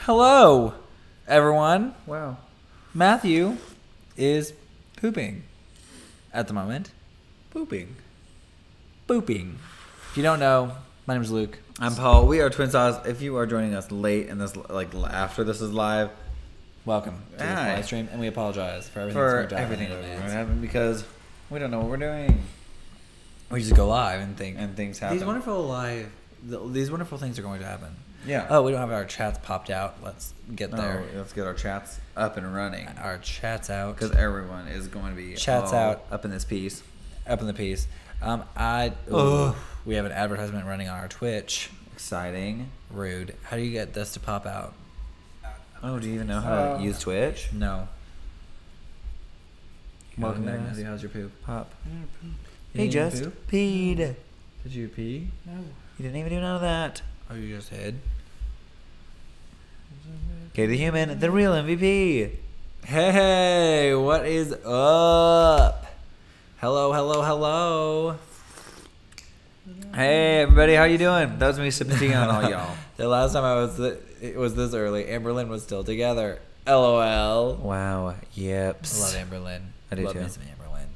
Hello, everyone. Wow. Matthew is pooping at the moment. Pooping. Booping. If you don't know, my name is Luke. I'm Paul. We are TwinSauce. If you are joining us late in this, like after this is live, Welcome to the Hi. live stream, and we apologize for everything for that's going everything to that's going to happen. happen because we don't know what we're doing We just go live and think. and things happen. These wonderful things are going to happen. Yeah. Oh, we don't have our chats popped out. Let's get there. Oh, let's get our chats up and running Our chats out. because everyone is going to be Chats all out. up in this piece. Up in the piece. We have an advertisement running on our Twitch. Exciting. Rude. How do you get this to pop out? Oh, do you even know how to use Twitch? No. Welcome there, back, Matthew. How's your poop? Pop. You He didn't just poop? peed. Did you pee? No. You didn't even do none of that. Oh, you just hid? Okay, the human, the real MVP. Hey, what is up? Hello, hello, hello. Hey, everybody, how you doing? That was me sipping tea on all y'all. The last time it was this early. Amberlynn was still together. LOL. Wow. Yep. I love Amberlynn. I do love too. me some Amberlynn.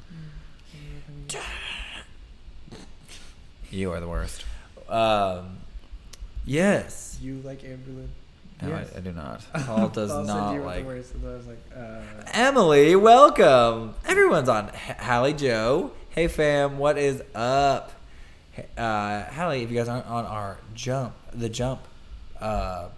You are the worst. Yes. You like Amberlynn? No, Yes. I do not. Paul does Paul said not you were like. the worst, and I was like, Emily, welcome. Everyone's on. Hallie Joe. Hey fam, what is up? Hallie, if you guys aren't on our the Jump App.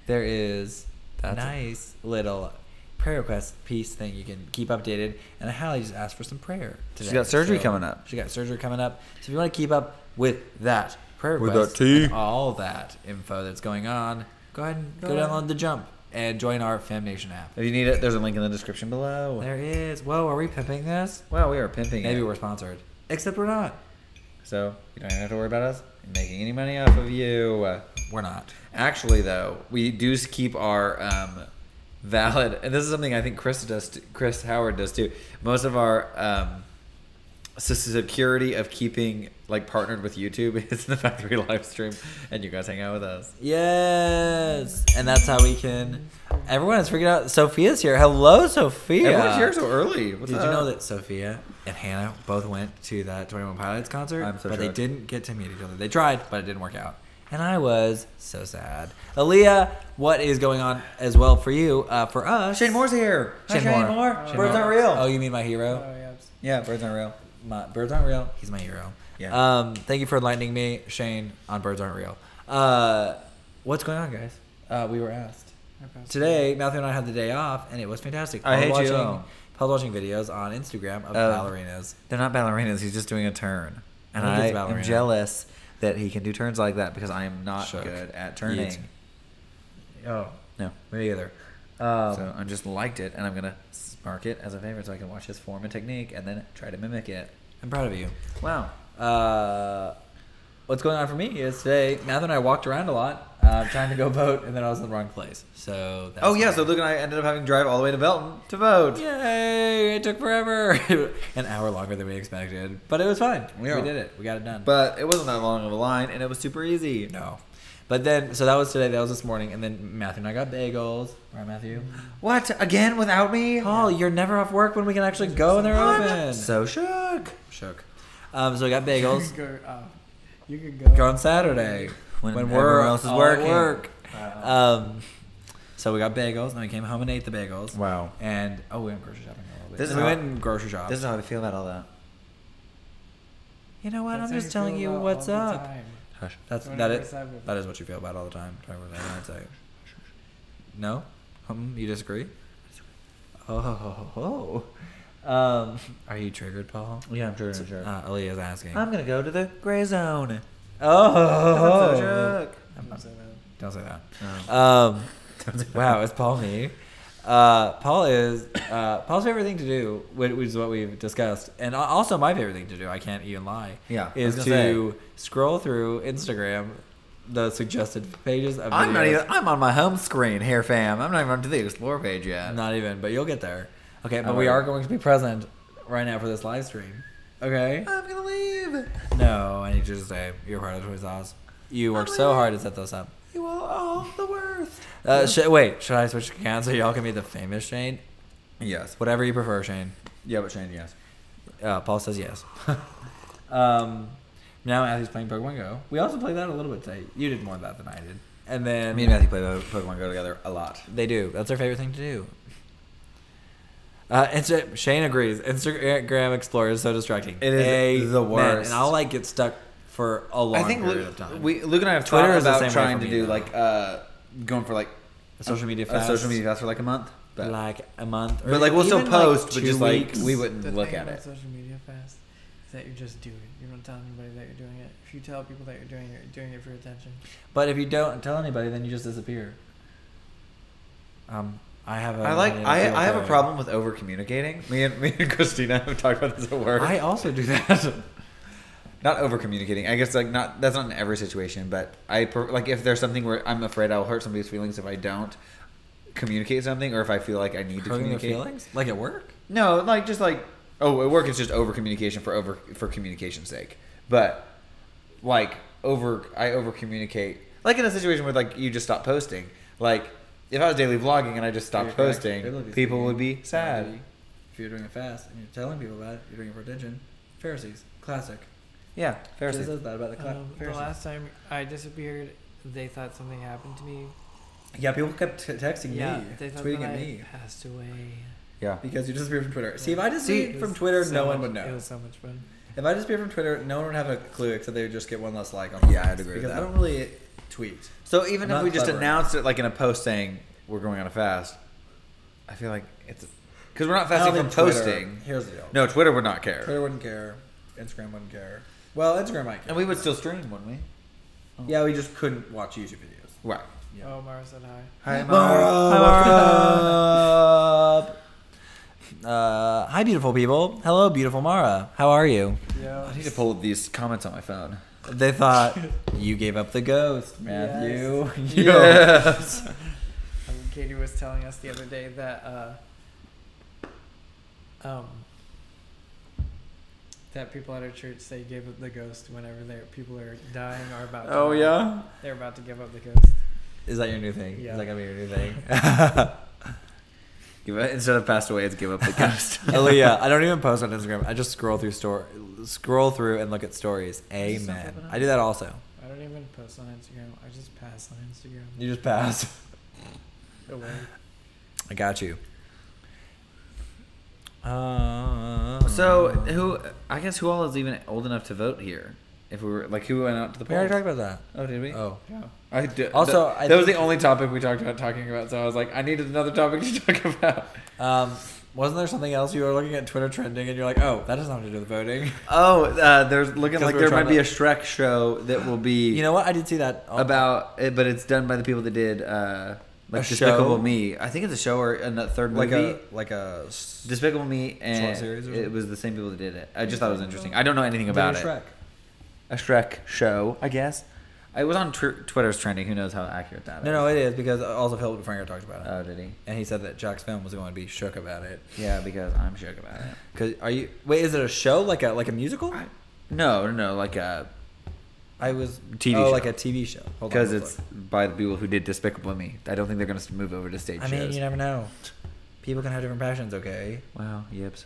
there is That's nice little prayer request piece thing you can keep updated. And Hallie just asked for some prayer today. She's got surgery coming up. She got surgery coming up. So if you want to keep up with that prayer With request that tea. and all that info that's going on, go ahead and go download the Jump and join our Fam Nation app. If you need it, there's a link in the description below. There is. Whoa, are we pimping this? Wow, we are pimping Maybe it. we're sponsored. Except we're not. So you don't even have to worry about us making any money off of you. We're not. Actually, though, we do keep our valid, and this is something I think Chris Howard does too. Most of our security of keeping like partnered with YouTube is the fact that we live stream and you guys hang out with us. Yes. And that's how we can. Everyone is freaking out. Sophia's here. Hello, Sophia. Everyone's here so early. What's Did up? you know that Sophia and Hannah both went to that 21 Pilots concert? I'm so but they shocked. didn't get to meet each other. They tried, but it didn't work out. And I was so sad. Aaliyah, what is going on as well for you? For us. Shane Moore's here. Hi, Shane Moore. Birds Moore. aren't real. Oh, you mean my hero? yeah. Yeah, birds aren't real. Birds aren't real. He's my hero. Yeah. Thank you for enlightening me, Shane, on birds aren't real. What's going on, guys? We were asked. Today, Matthew and I had the day off, and it was fantastic. I hate was you. Paul was watching videos on Instagram of ballerinas. They're not ballerinas. He's just doing a turn. And I think I it's am ballerina. jealous that he can do turns like that because I am not Shook. good at turning. Oh, No. me either. So I just liked it, and I'm going to mark it as a favorite so I can watch his form and technique and then try to mimic it. I'm proud of you. Wow. What's going on for me is today, Matthew and I walked around a lot trying to go vote, and then I was in the wrong place. So that's Oh, yeah, fine. so Luke and I ended up having to drive all the way to Belton to vote. Yay! It took forever. An hour longer than we expected. But it was fine. Yeah. We did it. We got it done. But it wasn't that long of a line, and it was super easy. No. But then, so that was today. That was this morning. And then Matthew and I got bagels. Right, Matthew? What? Again without me? Paul, you're never off work when we can actually go and they're open. So shook. Shook. So we got bagels. You could go. Go on Saturday. When we're everyone else is all at working. work. So we got bagels. And we came home and ate the bagels. Wow. And, we went grocery shopping a little bit. This is we how- went and grocery shopped. This is how I feel about all that. You know what? That's I'm how just you telling feel you about what's all the up. time. Hush. That 24/7. is what you feel about all the time. 24/7, I'd say. No? You disagree? Oh. Are you triggered, Paul? Yeah, I'm sure. Aaliyah's asking. I'm going to go to the gray zone. Oh. I'm so shook. Don't say that. Don't say that. No. Wow, is Paul me? Paul's favorite thing to do, which is what we've discussed, and also my favorite thing to do, I can't even lie, Yeah, I is was to gonna scroll through Instagram, the suggested pages of I'm not videos. even. I'm on my home screen here, fam. I'm not even to the explore page yet. Not even, but you'll get there. Okay, but Oh, we right. are going to be present right now for this live stream. Okay? I'm gonna leave. No, I need you to stay. You're part of TwinSauce. You worked so hard to set those up. You all Oh, the worst. Wait, should I switch accounts so y'all can be the famous Shane? Yes. Whatever you prefer, Shane. Yeah, but Shane, yes. Paul says yes. Now Matthew's playing Pokemon Go. We also played that a little bit today. You did more of that than I did. And then Me and Matthew play Pokemon Go together a lot. they do. That's their favorite thing to do. Shane agrees. Instagram Explorer is so distracting. It is the worst. And I'll like get stuck for a long period of time. Luke and I have Twitter thought is the about same way trying for to me, do though. like going for like A social media a fast. social media fast for like a month. But, Like a month. but like we'll still even, post, but 2 just like weeks. we The wouldn't look thing at about it. social media fast is that you just do it. You don't tell anybody that you're doing it. If you tell people that you're doing it for attention. But if you don't tell anybody, then you just disappear. I have. I have a problem with over communicating. Me and Christina have talked about this at work. I also do that. Not over communicating. I guess like not that's not in every situation, but like if there's something where I'm afraid I'll hurt somebody's feelings if I don't communicate something, or if I feel like I need to Hurting their communicate. feelings, like at work. No, like just like at work it's just over communication for communication's sake. But like I over communicate. Like in a situation where like you just stop posting. Like if I was daily vlogging and I just stopped posting, people would be sad. If you're doing it fast and you're telling people about it, you're doing it for attention. Pharisees, classic. Yeah, fair. Just says that about the The Pharisees. last time I disappeared, they thought something happened to me. Yeah, people kept texting Yeah, me, they thought tweeting that at I me passed away. Yeah. because you disappeared from Twitter. See, if I It disappeared was from Twitter, so no one much- would It know. was so much fun. If I disappeared from Twitter, no one would have a clue except they would just get one less like on. Yeah, the I'd agree with because that. I don't really tweet. So even I'm if we not just clever. announced it like in a post saying we're going on a fast, I feel like it's because we're not I fasting don't from think Twitter- posting. Here's the deal. No, Twitter would not care, Twitter wouldn't care. Instagram wouldn't care. Well, Instagram might care. and we would still stream, wouldn't we? Yeah, we just couldn't watch YouTube videos. Right. Yeah. Oh, Mara said hi. Hi, Hi, beautiful people. Hello, beautiful Mara. How are you? Yeah. I need to pull these comments on my phone. They thought you gave up the ghost, Matthew. Yes. Katie was telling us the other day that that people at our church say gave up the ghost whenever people are dying or about to Oh die. yeah. They're about to give up the ghost. Is that your new thing? Yeah. Is that gonna be your new thing? Instead of passed away, it's give up the ghost. Aaliyah, I don't even post on Instagram. I just scroll through and look at stories. Just Amen. something else. I do that also. I don't even post on Instagram. I just pass on Instagram. You just pass. Away. I got you. So I guess who all is even old enough to vote here? If we were like, who went out to the We already polls? talked about that. Oh, did we? Oh. Yeah. I did. Also, that, I that was the think- only topic we talked about talking about. So I was like, I needed another topic to talk about. Wasn't there something else you were looking at Twitter trending and you're like, oh, that doesn't have to do with voting? Oh, there's looking 'Cause like we were there trying might be to- a Shrek show that will be You know what? I did see that. about it, but it's done by the people that did like A Despicable show? Me. I think it's a show or a third like movie. a Despicable Me, and series or it something? was the same people that did it. I just thought it was interesting. I don't know anything about it. Shrek. A Shrek show, I guess. It was on Twitter's trending. Who knows how accurate that is? No, it is because also Philip DeFranco talked about it, Oh, did he? and he said that Jack's film was going to be shook about it. Yeah, because I'm shook about it. Cause wait? Is it a show like a musical? No, like a I was TV oh, show. like a TV show. Hold on, because let's it's by the people who did Despicable Me. I don't think they're going to move over to stage look. I mean, shows. you never know. People can have different passions. Okay. Wow, yips.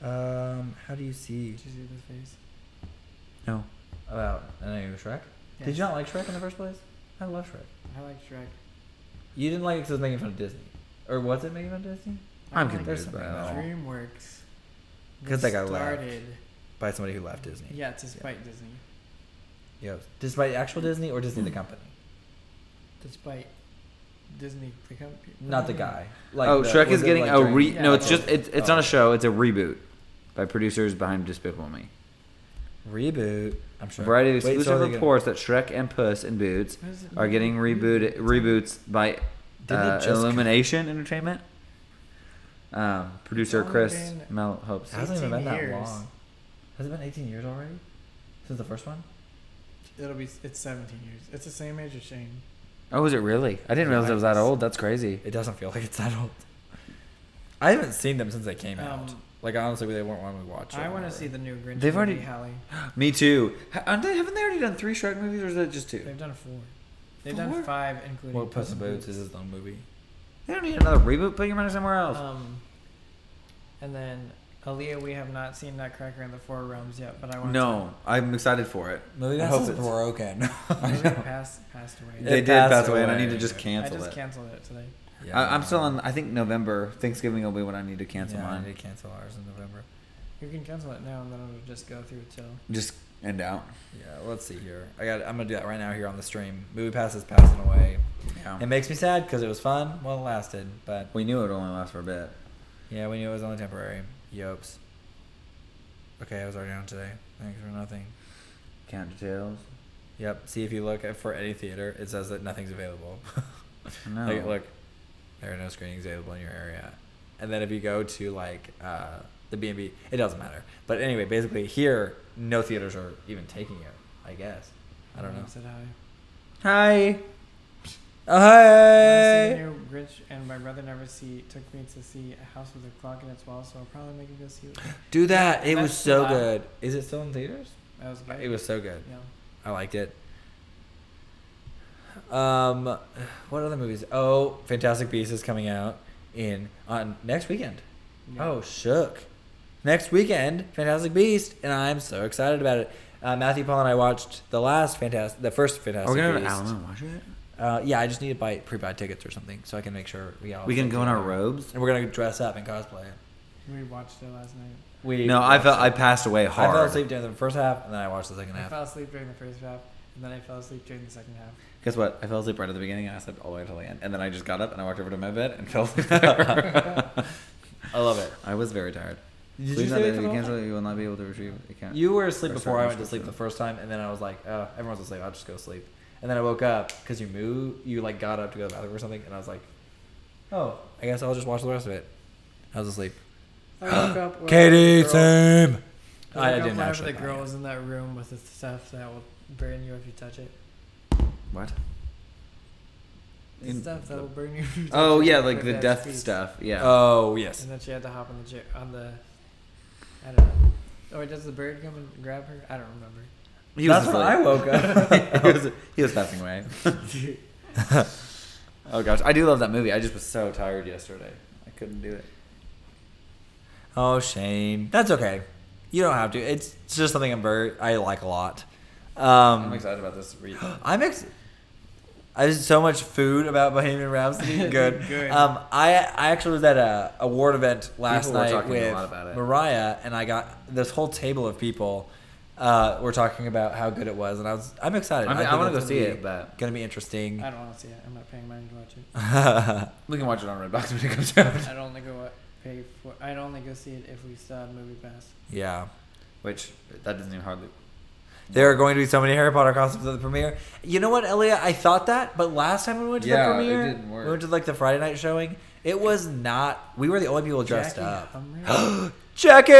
How do you see Did you see the face? No. about any of Shrek? Did Yes. you not like Shrek in the first place? I love Shrek. I like Shrek. You didn't like it because it was making fun of Disney, or was it making fun of Disney? I'm I like confused by something that. about DreamWorks. 'Cause they got started. By somebody who left Disney. Yeah, despite Disney. Yeah. Despite actual Disney or Disney the company, Despite Disney, the company. not the guy. Like Oh, Shrek was is it getting like a during- Yeah, no. It's okay. just it's Oh. not a show. It's a reboot by producers behind Despicable Me. reboot. I'm sure. A variety of Wait, so exclusive are they gonna- reports that Shrek and Puss in Boots What is it? are getting reboots by Didn't it just Illumination Entertainment. Producer only Chris been- Mel hopes. It hasn't even been 18 that years. long. Has it been 18 years already since the first one? It's 17 years. It's the same age as Shane. Oh, is it really? I didn't realize it was that old. That's crazy. It doesn't feel like it's that old. I haven't seen them since they came out. Like honestly, they weren't one we watched. I want to see the new Grinch. They've movie, already- Hallie. Me too. Haven't they already done 3 Shrek movies, or is it just 2? They've done 4. They've done 5, including Well, Puss in Boots is his own movie. They don't need another reboot. Put your money somewhere else. And then Aaliyah, we have not seen Nutcracker in the Four Realms yet, but I want No, I'm excited for it. Movie I Pass hope is it's- broken. to. It passed away. They It did passed pass away, and I away. need to just I cancel just it. canceled it today. I'm still on. I think November. Thanksgiving will be when I need to cancel Yeah, I mine. need to cancel ours in November. You can cancel it now, and then it'll just go through till. Just end out. Yeah, let's see here. I'm gonna do that right now here on the stream. Movie Pass is passing away. Yeah. It makes me sad because it was fun while it lasted, but We knew it would only last for a bit. yeah, we knew it was only temporary. Yopes. Okay, I was already on today. Thanks for nothing. Count details. Yep. See, if you look for any theater, it says that nothing's available. No. Like, look, there are no screenings available in your area. And then if you go to like the B&B, it doesn't matter. But anyway, basically here, no theaters are even taking it. I guess. I don't know. Said hi. Hi. Oh, I hi. see new Grinch, and my brother took me to see A House with a Clock in its Wall, so I'll probably make him go see it. Do that. It was That's so loud. good. Is it still in theaters? That was good. It was so good. Yeah. I liked it. What other movies? Oh, Fantastic Beasts is coming out on next weekend. Yeah. Oh, shook. Next weekend, Fantastic Beast, and I'm so excited about it. Matthew, Paul, and I watched the first Fantastic Are we gonna go to Beast. Alamo and watch it? Yeah, I just need to pre-buy tickets or something so I can make sure we all. We can sit go in our together. robes. and we're gonna dress up and cosplay it. We watched it last night. No, I passed away I hard. fell asleep during the first half, and then I watched the second I half. fell asleep during the first half, and then I fell asleep during the second half. Guess what? I fell asleep right at the beginning, and I slept all the way until the end. And then I just got up and I walked over to my bed and fell asleep there. I love it. I was very tired. Did Please you note say that it if for you the whole cancel time? it, you will not be able to retrieve account. You were asleep Or before start I went to restrict sleep them. the first time, and then I was like, oh, everyone's asleep. I'll just go sleep. And then I woke up because you like got up to go to the bathroom or something, and I was like, oh, I guess I'll just watch the rest of it. I was asleep. I woke up. when Katie, the girl- same. I I woke up didn't whenever actually. the girl was in that room with the stuff that will burn you if you touch it. What? The stuff that will burn you. If you touch Oh, it, yeah, like the that death speech. stuff. Yeah. Oh yes. And then she had to hop on the. I don't know. Oh, wait, does the bird come and grab her? I don't remember. He was That's when asleep. I woke up. he was passing away. Oh, gosh. I do love that movie. I just was so tired yesterday. I couldn't do it. Oh, shame. That's okay. You don't have to. It's just something I like a lot. I'm excited about this read. I did so much food about Bohemian Rhapsody. Good. Good. I actually was at a award event last People were night talking a with lot about it. Mariah, and I got this whole table of people were talking about how good it was, and I'm excited. I think want to it's go see gonna it, but be gonna be interesting. I don't want to see it. I'm not paying money to watch it. we can watch it on Redbox when it comes out. I'd only go pay for. I'd only go see it if we still had Movie Pass. Yeah. Which, that doesn't even hardly... There are going to be so many Harry Potter costumes at the premiere. You know what, Elliot? I thought that, but last time we went to the Yeah, it premiere, didn't work. we went to like the Friday night showing. It was not. We were the only people dressed Jackie up. Hummer. Jackie!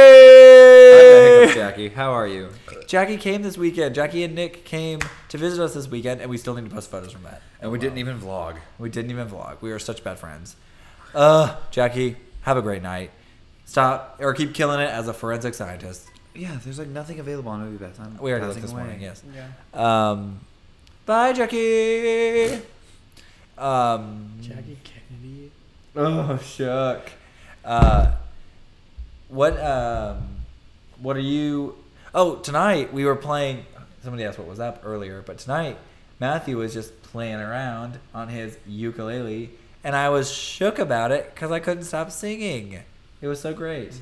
Jackie, how are you? Jackie came this weekend. Jackie and Nick came to visit us this weekend, and we still need to post photos from that. And we didn't even vlog. We didn't even vlog. We were such bad friends. Jackie, have a great night. Stop or keep killing it as a forensic scientist. Yeah, there's like nothing available on Movie Pass. We already looked this morning. Yes. Yeah. Bye, Jackie. Jackie Kennedy. Oh, shuck. What are you? Oh, tonight we were playing. Somebody asked what was up earlier, but tonight Matthew was just playing around on his ukulele, and I was shook about it because I couldn't stop singing. It was so great,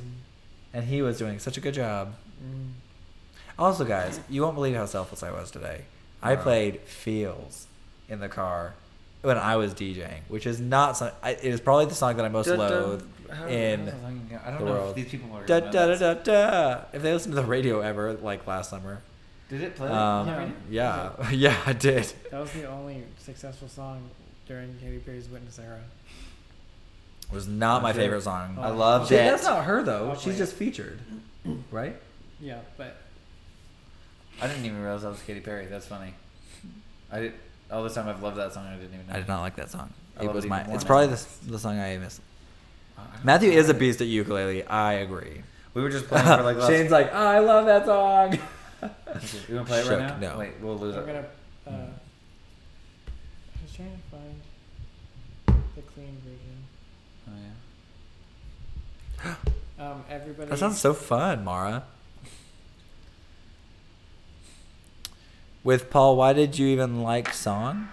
and he was doing such a good job. Also, guys, you won't believe how selfless I was today. I played Feels in the car when I was DJing, which is not. It is probably the song that I most loathe in I don't the know world. if these people are. Da, da, da, da, da. If they listened to the radio ever, like last summer. Did it play? Yeah, yeah, I did. That was the only successful song during Katy Perry's Witness era. It was not my Okay. favorite song. I loved See, it. that's not her though. I'll play She's it. just featured, right? Yeah, but I didn't even realize that was Katy Perry. That's funny. I did all this time. I've loved that song. I didn't even know. I did not like that song. I It love was it my. even more It's now. probably the song I miss. I don't Matthew know. is a beast at ukulele. I agree. We were just playing for like last. Shane's like, oh, I love that song. You want to play it right Shook, now? no. Wait, we'll lose I'm it. gonna. just trying to find the clean version. Oh yeah. Everybody. That sounds so fun, Mara. With Paul, why did you even like song?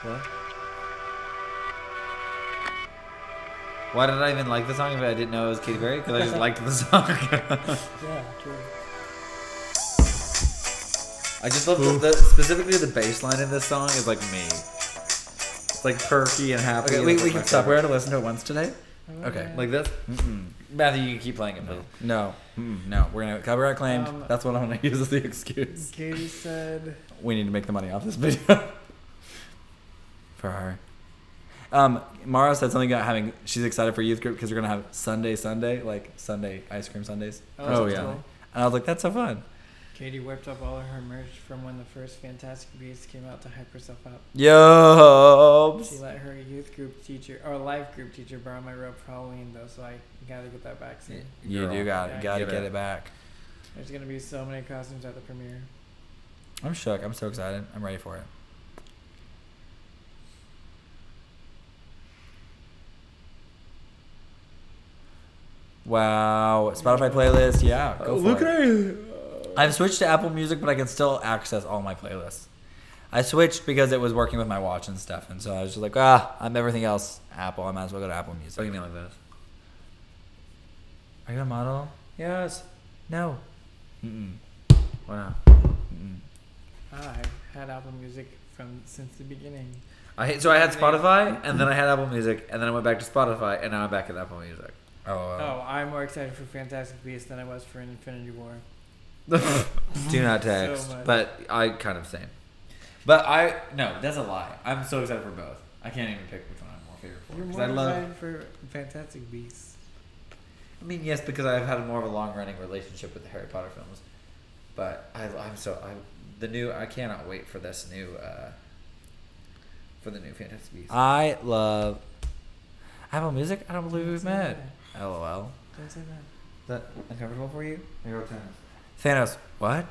What? Why did I even like the song if I didn't know it was Katy Perry? Because I just liked the song. Yeah, true. I just love specifically the bass line in this song is like me. It's like perky and happy. Okay, we can stop. We're going to listen to it once today. Okay. Like this? Matthew, you can keep playing it, please. No. No. We're going to copyright claimed. That's what I'm going to use as the excuse. Katie said... We need to make the money off this video. For her. Mara said something about having... She's excited for youth group because we're going to have Sunday, like Sunday ice cream Sundays. Oh, yeah. cool. And I was like, that's so fun. Katie whipped up all of her merch from when the first Fantastic Beasts came out to hype herself up. Yo. She let her youth group teacher, or life group teacher, borrow my robe for Halloween, though, so I gotta get that back soon. You do gotta get it back. There's gonna be so many costumes at the premiere. I'm shook. I'm so excited. I'm ready for it. Wow. Spotify playlist. Yeah. Go for it. I've switched to Apple Music, but I can still access all my playlists. I switched because it was working with my watch and stuff, and so I was just like, I'm everything else Apple. I might as well go to Apple Music. Oh, you mean like this? Are you a model? Yes. No. Why not? I've had Apple Music since the beginning. So I had Spotify, and then I had Apple Music, and then I went back to Spotify, and now I'm back at Apple Music. Oh, I'm more excited for Fantastic Beasts than I was for Infinity War. Do not text. So but I kind of same. But no, that's a lie. I'm so excited for both. I can't even pick which one I'm more favorite for. You're 'cause more I love. excited for Fantastic Beasts. I mean, yes, because I've had more of a long-running relationship with the Harry Potter films. But I cannot wait for this new for the new Fantastic Beasts. I love Apple Music. I don't believe we've met. LOL. Don't say that. Is that uncomfortable for you? Thanos. What?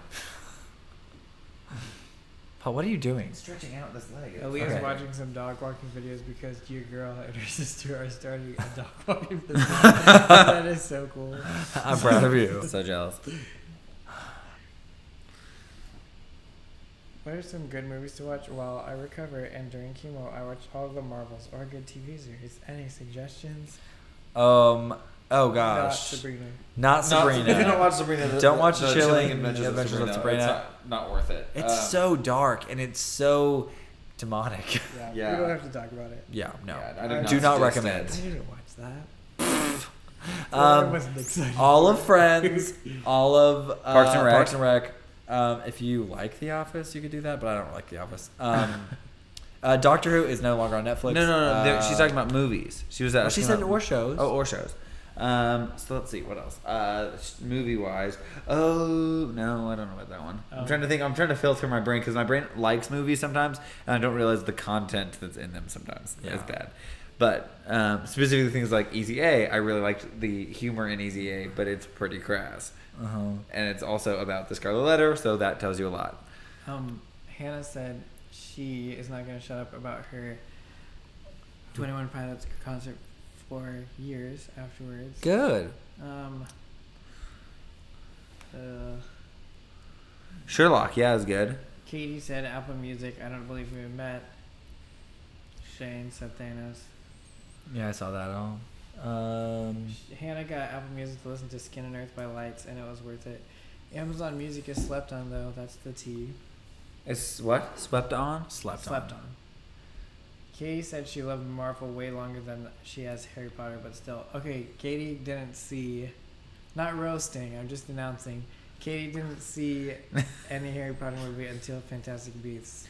Paul, what are you doing? Stretching out this leg. Aaliyah's watching some dog walking videos because your girl and her sister are starting a dog walking business. That is so cool. I'm proud of you. So jealous. What are some good movies to watch while I recover and during chemo? I watch all of the Marvels or good TV series. Any suggestions? Oh Not gosh. Sabrina. Not Sabrina. If you don't watch Sabrina, Don't watch the The Chilling Adventures of Sabrina. It's not worth it. It's so dark and it's so demonic. Yeah, we don't have to talk about it. Yeah, no. I do not suggest recommend. I didn't watch that. I Um, wasn't excited. all of Friends, all of Parks and Rec. If you like The Office, you could do that, but I don't like The Office. Doctor Who is no longer on Netflix. No. She's talking about movies. She was She said or shows. Oh, or shows. So let's see what else. Movie wise. Oh no, I don't know about that one. I'm trying to think. I'm trying to filter my brain because my brain likes movies sometimes, and I don't realize the content that's in them sometimes is bad. But specifically things like Easy A, I really liked the humor in Easy A, but it's pretty crass. And it's also about the Scarlet Letter, so that tells you a lot. Hannah said she is not going to shut up about her 21 Pilots concert for years afterwards. Good. Sherlock, yeah, is good. Katie said Apple Music. I don't believe we met. Shane said Thanos. Yeah, I saw that all. Hannah got Apple Music to listen to Skin and Earth by Lights, and it was worth it. Amazon Music is slept on, though. That's the T. It's what? Swept on? Slept on. Katie said she loved Marvel way longer than she has Harry Potter, but still. Okay, Katie didn't see... Not roasting, I'm just announcing. Katie didn't see any Harry Potter movie until Fantastic Beasts.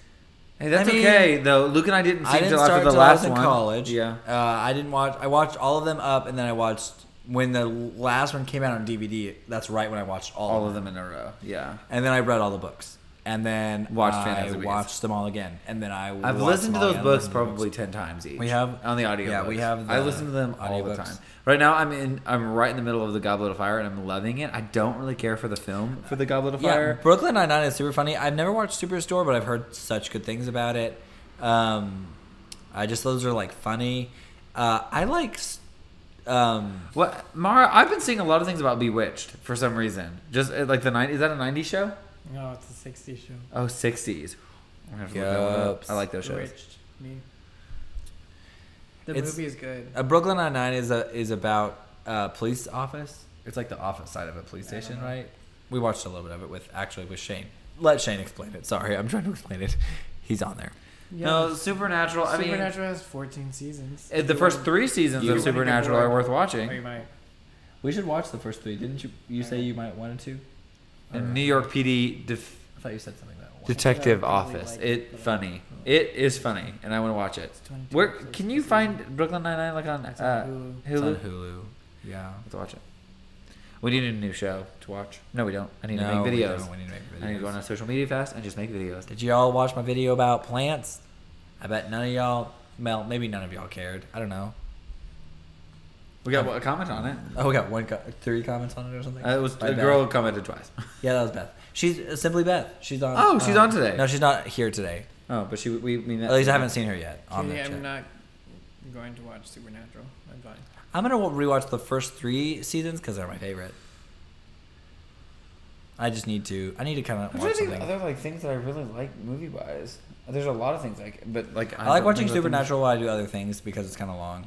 Hey, that's okay though. Luke and I didn't see until after the last one. I was in college. Yeah. I didn't watch. I watched all of them up, and then I watched when the last one came out on DVD. That's right when I watched all of them in a row. Yeah. And then I read all the books, and then Watched watched them all again, and then I've listened to those books probably 10 times each. We have on the audio. Yeah, books. we have. I listen to them all the time. Right now, I'm right in the middle of the Goblet of Fire, and I'm loving it. I don't really care for the film for the Goblet of Fire. Brooklyn Nine-Nine is super funny. I've never watched Superstore, but I've heard such good things about it. Those are like funny. I like. What Mara? I've been seeing a lot of things about Bewitched for some reason. Just like the 90s. Is that a 90s show? No, it's a 60s show. Oh, 60s. I'm gonna have to look that one up. I like those shows. Bewitched. Me. The It's- movie is good. Brooklyn Nine-Nine is about police office. It's like the office side of a police station, right? We watched a little bit of it with Shane. Let Shane explain it. Sorry, I'm trying to explain it. He's on there. Yeah. No, Supernatural. I mean, Supernatural has 14 seasons. the first 3 seasons You of might get Supernatural bored. are worth Or watching. you might. We should watch the first 3. Didn't you say you might wanted to? And New York PD I thought you said something about one. Detective I probably Office. like It it, but funny. It is funny, and I want to watch it. 22 Where episodes can you per find season. Brooklyn Nine-Nine like on It's on Hulu. It's on Hulu? Hulu. Yeah. Let's watch it. We need a new show to watch. No, we don't. I need No, to make we videos. don't. We need to make I need to go on a social media fast and just make videos. Did y'all watch my video about plants? I bet none of y'all. Well, maybe none of y'all cared. I don't know. We got a comment on it. Oh, we got 3 comments on it or something. It was By a Beth. girl commented twice. Yeah, that was Beth. She's Simply Beth. She's on. Oh, she's on today. No, she's not here today. Oh, but we met. At least I haven't seen her yet. On Katie, the I'm chat. not going to watch Supernatural. I'm fine. I'm gonna rewatch the first 3 seasons because they're my favorite. I just need to. I need to kind of I'm watch trying to think something. of other like things that I really like movie wise. There's a lot of things but like I like don't watching think of Supernatural while I do other things because it's kind of long.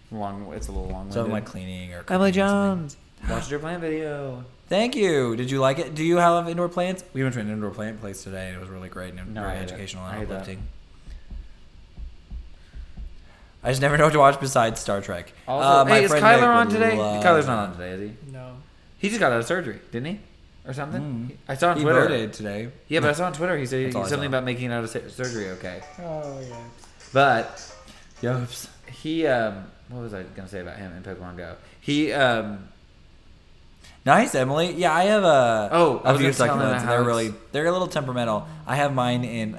things long. It's a little long. So I'm like cleaning or Emily cooking or something. Jones. Watched your plant video. Thank you. Did you like it? Do you have indoor plants? We went to an indoor plant place today and it was really great and No, very I hate it. educational I and hate that. uplifting. I just never know what to watch besides Star Trek. Also, My hey, is friend Kyler Nick on would today? love Kyler's not it. on today, is he? No. He just got out of surgery, didn't he? Or something? Mm. I saw on He Twitter. voted today. Yeah, but I saw on Twitter he said That's all I something saw. about making it out of surgery okay. Oh, yeah. But Yops. he, what was I going to say about him in Pokemon Go? He, Nice, Emily. Yeah, I have Oh, I a was few gonna tell him succulents. how They're a little temperamental. I have mine in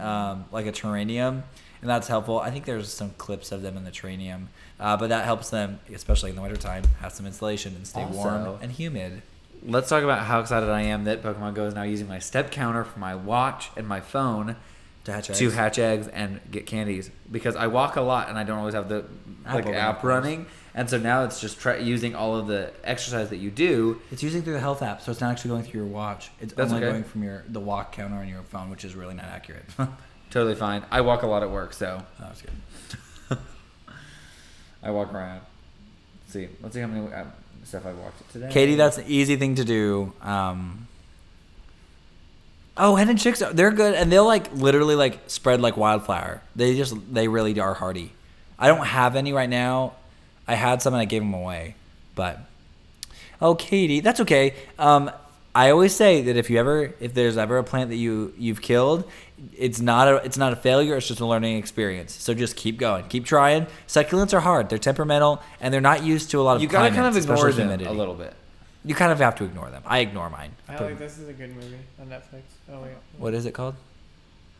like a terrarium, and that's helpful. I think there's some clips of them in the terrarium, but that helps them, especially in the wintertime, have some insulation and stay warm Also- and humid. let's talk about how excited I am that Pokemon Go is now using my step counter for my watch and my phone To hatch to eggs. hatch eggs and get candies because I walk a lot and I don't always have the Apple app running, and so now it's just using all of the exercise that you do. It's using through the health app, so it's not actually going through your watch. It's That's only okay. going from the walk counter on your phone, which is really not accurate. Totally fine. I walk a lot at work, so That's good. I walk around. Let's see how many stuff I walked today. Katie, that's an easy thing to do. Oh, hen and chicks, they're good, and they'll like literally like spread like wildfire. They really are hardy. I don't have any right now. I had some and I gave them away, but oh, Katie, that's okay. I always say that if there's ever a plant that you've killed, it's not a failure. It's just a learning experience. So just keep going, keep trying. Succulents are hard. They're temperamental and they're not used to a lot of. You gotta kind of climates, ignore especially them humidity. a little bit. You kind of have to ignore them. I ignore mine. This is a good movie on Netflix. Oh, wait. What is it called?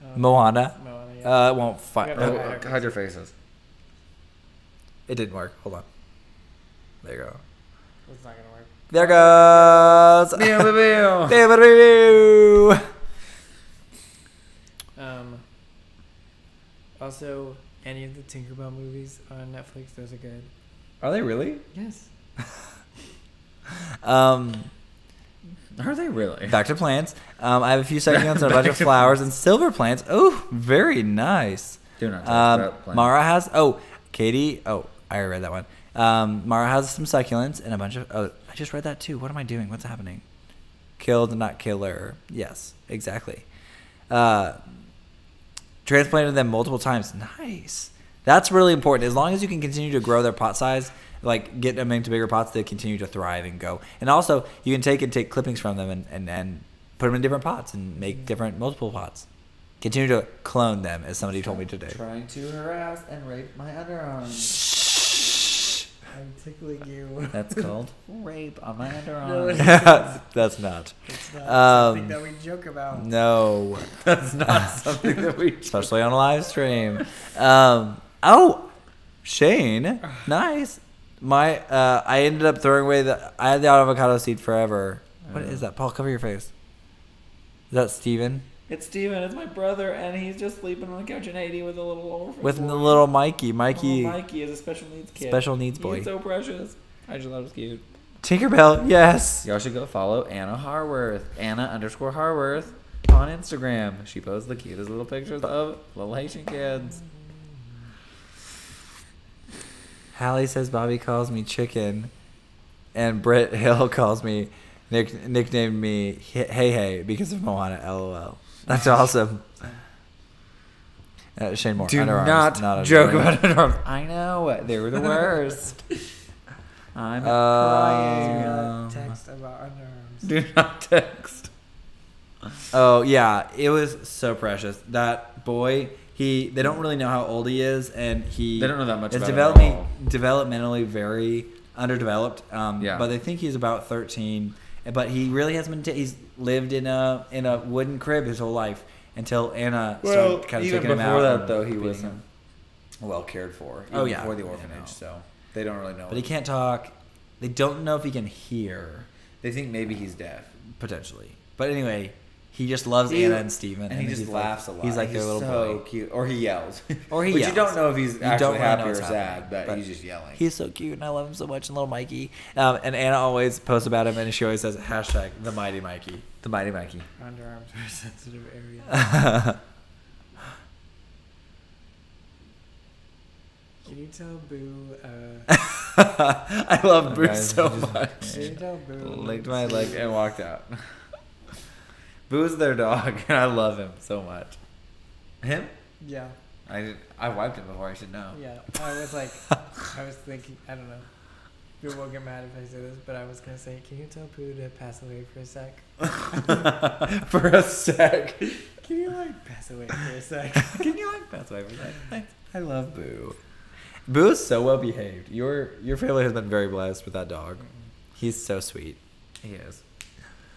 Um, Moana. Moana, yeah. It won't find. Yeah, Oh, hide your faces. It didn't work. Hold on. There you go. It's not going to work. There goes. Favorite review. Also, any of the Tinkerbell movies on Netflix, those are good. Are they really? Yes. Are they really? Back to plants. I have a few succulents and a bunch of flowers and silver plants. Oh, very nice. Do not talk about plants. Mara has. Oh, Katie. Oh, I already read that one. Mara has some succulents and a bunch of. Oh, I just read that too. What am I doing? What's happening? Killed, not killer. Yes, exactly. Transplanted them multiple times. Nice. That's really important. As long as you can continue to grow their pot size, like get them into bigger pots, they continue to thrive and go. And also, you can take clippings from them and put them in different pots and make different multiple pots. Continue to clone them, as somebody told me today. Trying to harass and rape my underarms. I'm tickling you. That's called. Rape on my No, underarms. That's not. It's not Um, something that we joke about. No. That's not something that we. Especially on a live stream. Oh, Shane. Nice. I ended up throwing away I had the avocado seed forever. What is that? Paul, cover your face. Is that Steven? It's Steven. It's my brother, and he's just sleeping on the couch in Haiti with a little orphan. With boy. the little Mikey. Mikey. Mikey is a special needs kid. Special needs boy. He's so precious. I just thought it was cute. Tinkerbell, yes. Y'all should go follow Anna Harworth. Anna_Harworth on Instagram. She posts the cutest little pictures of little Haitian kids. Hallie says Bobby calls me chicken, and Britt Hill calls me nicknamed me Hey because of Moana. LOL. That's awesome. Shane Moore. Do underarms, not a joke dream. about underarms. I know. They were the worst. I'm Do crying. not text about underarms. Do not text. Oh yeah, it was so precious. That boy, they don't really know how old he is, and They don't know that much is about him at all. developmentally very underdeveloped. Yeah. But they think he's about 13. But he really hasn't been. He's lived in a wooden crib his whole life until Anna started kind of even taking him before out. that, and though, he feeding wasn't him. well cared for. Oh, even yeah. before the You orphanage, know. so they don't really know. But he can't talk. They don't know if he can hear, They think maybe he's deaf. potentially. But anyway, he just loves He- Anna and Steven. And he just he's laughs like, a lot. He's like their little so boy. cute. Or he yells. Or he But yells. you don't know if he's You actually don't really happy know or what's sad, happening, but he's just yelling. He's so cute, and I love him so much. And little Mikey. And Anna always posts about him, and she always says hashtag the mighty Mikey. the mighty Mikey. Underarms are a sensitive area. Can you tell Boo? I love Boo Guys, so just- much. Can you tell Boo? Licked my leg and walked out. Boo's their dog, and I love him so much. Him? Yeah, I wiped him before. I should know. yeah. I was like, I was thinking, I don't know. You won't get mad if I say this, but I was gonna say, can you tell Boo to pass away for a sec? For a sec. Can you like pass away for a sec? Can you like pass away for a sec? Thanks. I love Boo. Boo is so well behaved. Your family has been very blessed with that dog. He's so sweet. He is.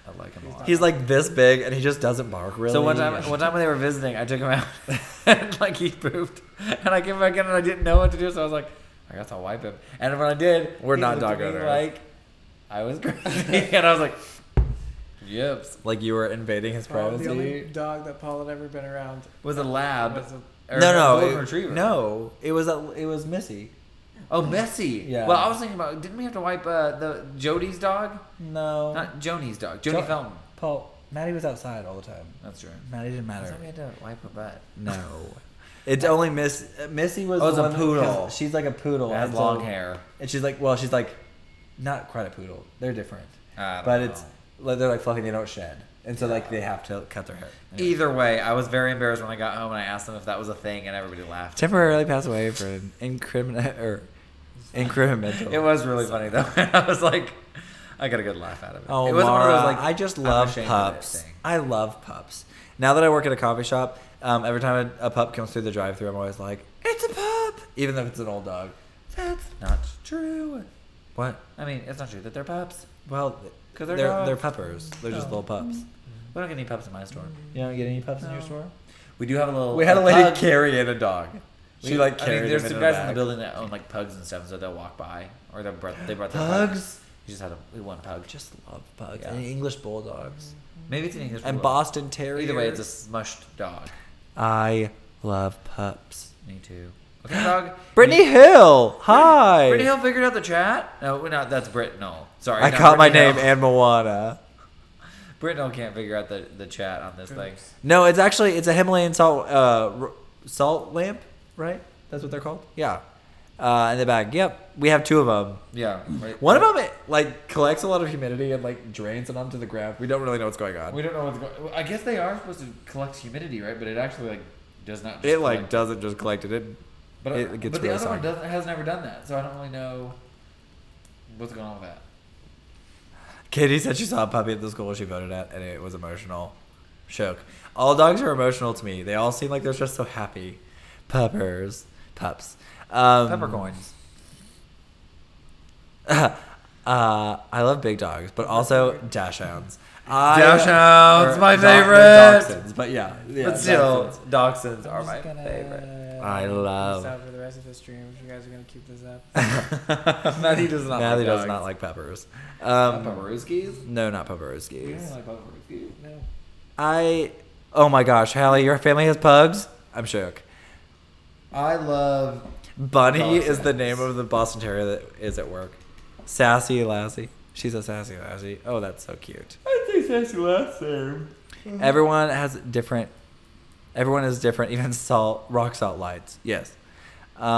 I like him a lot. He's like this big, and he just doesn't bark really. So one time when they were visiting, I took him out, and like he pooped, and I came back in, and I didn't know what to do, so I was like, I guess I'll wipe him. And when I did, We're he not looked at dog me owners. Like I was crazy, and I was like, yips. like you were invading his Paul, privacy. the only dog that Paul had ever been around Was a lab. was a Or No, a golden it- retriever. no, it was Missy. Oh, Messi. Yeah. Well, I was thinking about, didn't we have to wipe the Jody's dog? No, Not Joni's dog. Joni Felton. Paul. Maddie was outside all the time. That's true. Maddie didn't I matter. thought we had to wipe her butt. No, it's only Missy was. Oh, it's the a one poodle. 'cause she's like a poodle. It has and long so- hair. and she's like, not quite a poodle. They're different, I don't but know. it's like they're like fluffy. They don't shed, and so like they have to cut their hair. Anyway. Either way, I was very embarrassed when I got home and I asked them if that was a thing, and everybody laughed. Temporarily passed away for an incremental. It was really funny though. I was like, I got a good laugh out of it. Oh, it wasn't one of those, Mara, like, I just I'm love ashamed of it pups. thing. I love pups. Now that I work at a coffee shop, every time a pup comes through the drive-thru, I'm always like, "It's a pup," even though it's an old dog. That's not true. What? I mean, it's not true that they're pups. Well, 'Cause they're they're dogs. they're puppers. They're just Oh. little pups. We don't get any pups in my store. You don't get any pups in your No. store? We do have a little. We had a lady pug. carry in a dog. She like I carried mean, there's him some in guys her in the bag. building that own like pugs and stuff, so they'll walk by, or they brought their Pugs? We just had one pug. Just love pugs. Yeah. And English bulldogs. Maybe it's an English And bulldog. Boston Terriers. Either way, it's a smushed dog. I love pups. Me too. Okay, dog. Brittany Hill, hi. Brittany Hill figured out the chat. No, not that's Brit. No, sorry. I not caught my Brittany name Hill. and Moana. Brittany Hill can't figure out the chat on this thing. No, it's a Himalayan salt lamp, right? That's what they're called. Yeah. In the bag. Yep. We have two of them. Yeah. Right. One of them like collects a lot of humidity and like drains it onto the ground. We don't really know what's going on. We don't know what's going. Well, I guess they are supposed to collect humidity, right? But it actually like does not. Just It like collect doesn't just collect it. But it gets but the really other one soggy. has never done that, so I don't really know what's going on with that. Katie said she saw a puppy at the school she voted at, and it was emotional. Shook. All dogs are emotional to me. They all seem like they're just so happy. Pups. Peppercoins. I love big dogs, but also dachshunds. Dachshunds, my favorite. Dachshunds, but yeah, But still, dachshunds. dachshunds are I'm my just gonna, favorite. I love- Peace out for the rest of the stream. If you guys are gonna keep this up. Matthew does not. Natalie like does dogs. not like peppers. Pepperoskis? No, not You pepperoskis. don't like pepperoskis? No. I Oh my gosh, Hallie, your family has pugs? I'm shook. I love Bunny Boston is the name of the Boston Terrier that is at work. Sassy Lassie. She's a sassy Lassie. Oh, that's so cute. I think sassy last name. Everyone has different. Everyone is different. Even rock salt lights. Yes. Corgis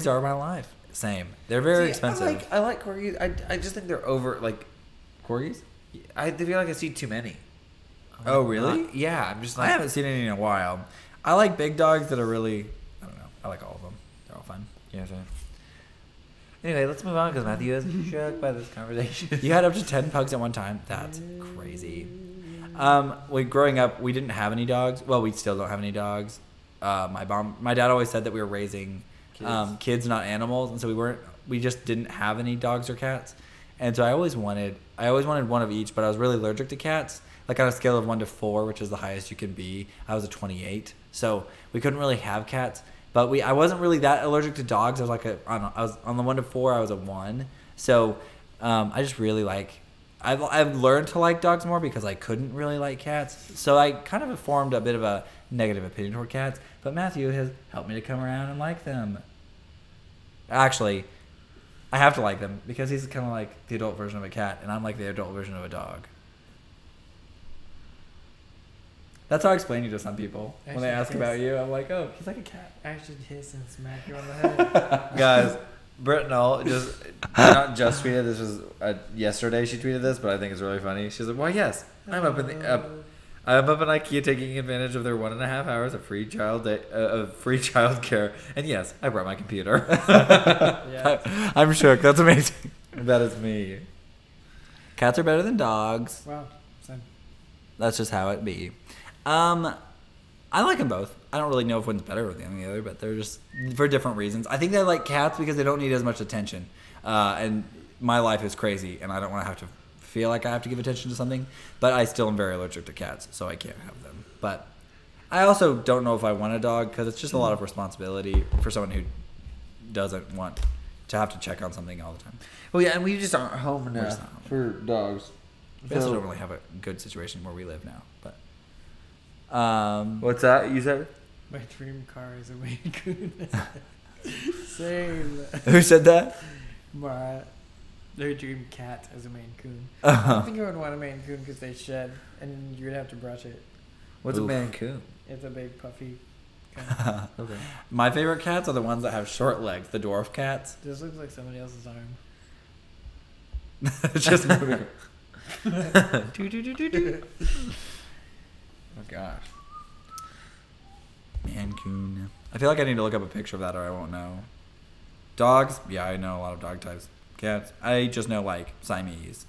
are my life. Same. They're very expensive. I like corgis. I just think they're over like Corgis? I feel like I see too many. Oh, really? Yeah, I'm just I like haven't seen any in a while. I like big dogs that are really. I don't know. I like all of them. They're all fun. yeah. So. Anyway, let's move on because Matthew is shocked by this conversation. You had up to 10 pugs at one time. That's crazy. Growing up, we didn't have any dogs. Well, we still don't have any dogs. My dad always said that we were raising kids, not animals, and so we just didn't have any dogs or cats. And so I always wanted one of each, but I was really allergic to cats. Like on a scale of 1 to 4, which is the highest you can be, I was a 28. So we couldn't really have cats. But I wasn't really that allergic to dogs. I was on the 1 to 4. I was a 1. So I just really I've learned to like dogs more because I couldn't really like cats. So I kind of formed a bit of a negative opinion toward cats. But Matthew has helped me to come around and like them. Actually, I have to like them because he's kind of like the adult version of a cat, and I'm like the adult version of a dog. That's how I explain you to some people when they ask about you. I'm like, oh, he's like a cat. I should hiss and smack you on the head. Guys, Britnell not just tweeted this was yesterday. She tweeted this, but I think it's really funny. She's like, "Well, yes, I'm up in IKEA taking advantage of their 1.5 hours of free child care, and yes, I brought my computer." Yeah. I'm shook. That's amazing. That is me. Cats are better than dogs. Wow. Same. That's just how it be. I like them both. I don't really know if one's better than the other, but they're just for different reasons. I think they like cats because they don't need as much attention. And my life is crazy, and I don't want to have to feel like I have to give attention to something. But I still am very allergic to cats, so I can't have them. But I also don't know if I want a dog because it's just a lot of responsibility for someone who doesn't want to have to check on something all the time. Well, yeah, and we just aren't home enough just not home. for dogs. We also don't really have a good situation where we live now. But what's that you said? My dream car is a Maine Coon. Same. who said that? Their dream cat is a Maine Coon. Uh-huh. I think I would want a Maine Coon because they shed, and you'd have to brush it. What's Oof. a Maine Coon? It's a big puffy. Kind of. Okay. My favorite cats are the ones that have short legs, the dwarf cats. This looks like somebody else's arm. It's just moving. Oh gosh. Maine Coon. I feel like I need to look up a picture of that or I won't know. Dogs? Yeah, I know a lot of dog types. Cats? I just know like Siamese.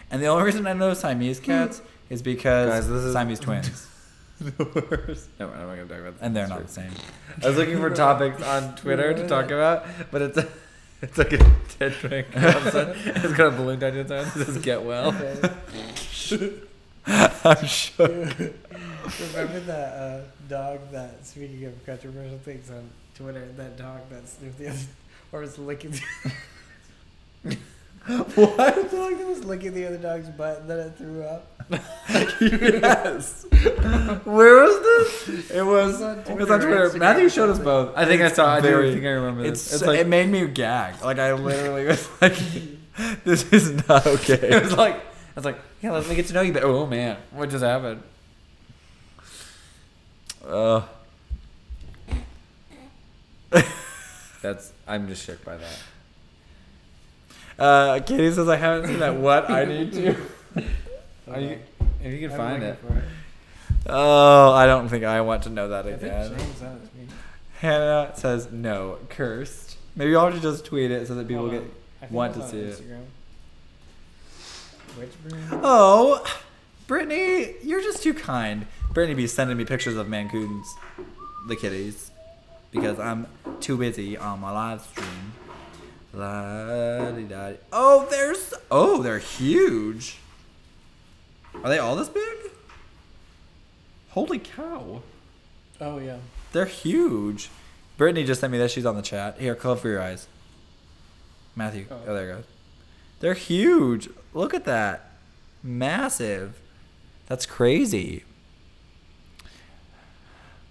And the only reason I know Siamese cats is because Guys, this is Siamese twins. The worst. No, I'm not gonna talk about that. And they're not the same. I was looking for topics on Twitter to talk about, but it's like a dead drink. It's got a balloon down your tongue. It says "Get well." I'm sure. Remember that dog that, speaking of controversial things on Twitter, that dog that sniffed the other, or was licking What? the dog that was licking the other dog's butt and then it threw up? Yes. Where was this? It was on Twitter. Instagram, Matthew showed us both. I think I saw. I very- think I remember this. It's like, it made me gag. Like I literally was like, "This is not okay." It was like, I was like, yeah, let me get to know you better. Oh man, what just happened? I'm just shook by that. Katie says I haven't seen that. What? I need to. If you can find it. Oh, I don't think I want to know that I think again. Shane sent it to me. Hannah says no, cursed. Maybe I'll have to just tweet it so that people Hold get on. I think want it's to on see it. Instagram. Which brand? Oh, Brittany, you're just too kind. Brittany be sending me pictures of Mancoons, the kitties, because I'm too busy on my live stream. La-di-da-di. Oh, they're huge. Are they all this big? Holy cow. Oh, yeah. They're huge. Brittany just sent me this. She's on the chat. Here, close for your eyes. Matthew. Oh, there you go. They're huge. Look at that. Massive. That's crazy.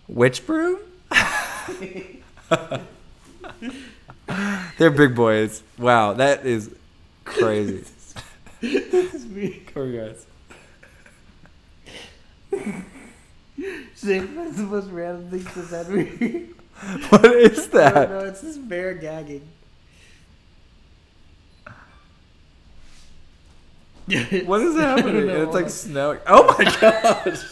Witch broom? They're big boys. Wow, that is crazy. This is me. Come here, guys. Shane, that's the most random thing to send me. What is I don't that? know, it's this bear gagging. What is happening? know. It's like snowing. Oh my gosh.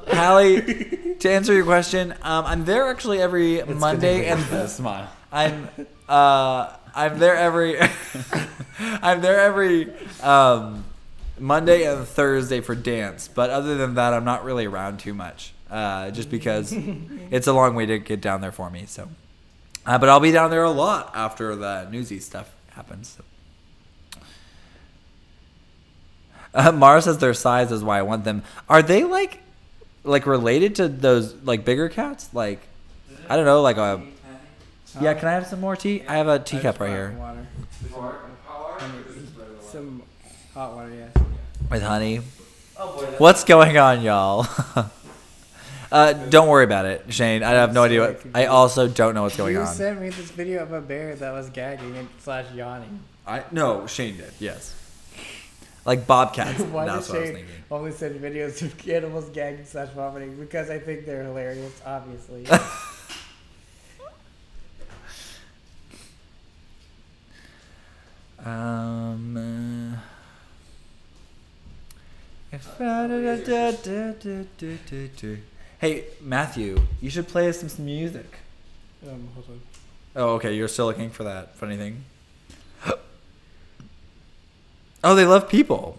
Hallie, to answer your question, I'm there actually every Monday and smile. I'm there every I'm there every Monday and Thursday for dance, but other than that, I'm not really around too much, just because it's a long way to get down there for me. So, but I'll be down there a lot after the Newsy stuff happens. So. Mara says their size is why I want them. Are they like related to those like bigger cats? Like, I don't know, like a. Yeah, can I have some more tea? I have a teacup right here. Water. Some hot water, yeah. With honey. What's going on, y'all? Don't worry about it, Shane. I have no idea what. I also don't know what's going You on. sent me this video of a bear that was gagging and / yawning. No, Shane did. Yes. Like bobcats. Why That's does what I was Shane thinking. only send videos of animals gagging / vomiting? Because I think they're hilarious, obviously. Hey, Matthew, you should play us some music. Hold on. Oh, okay. You're still looking for that funny thing. Oh, they love people.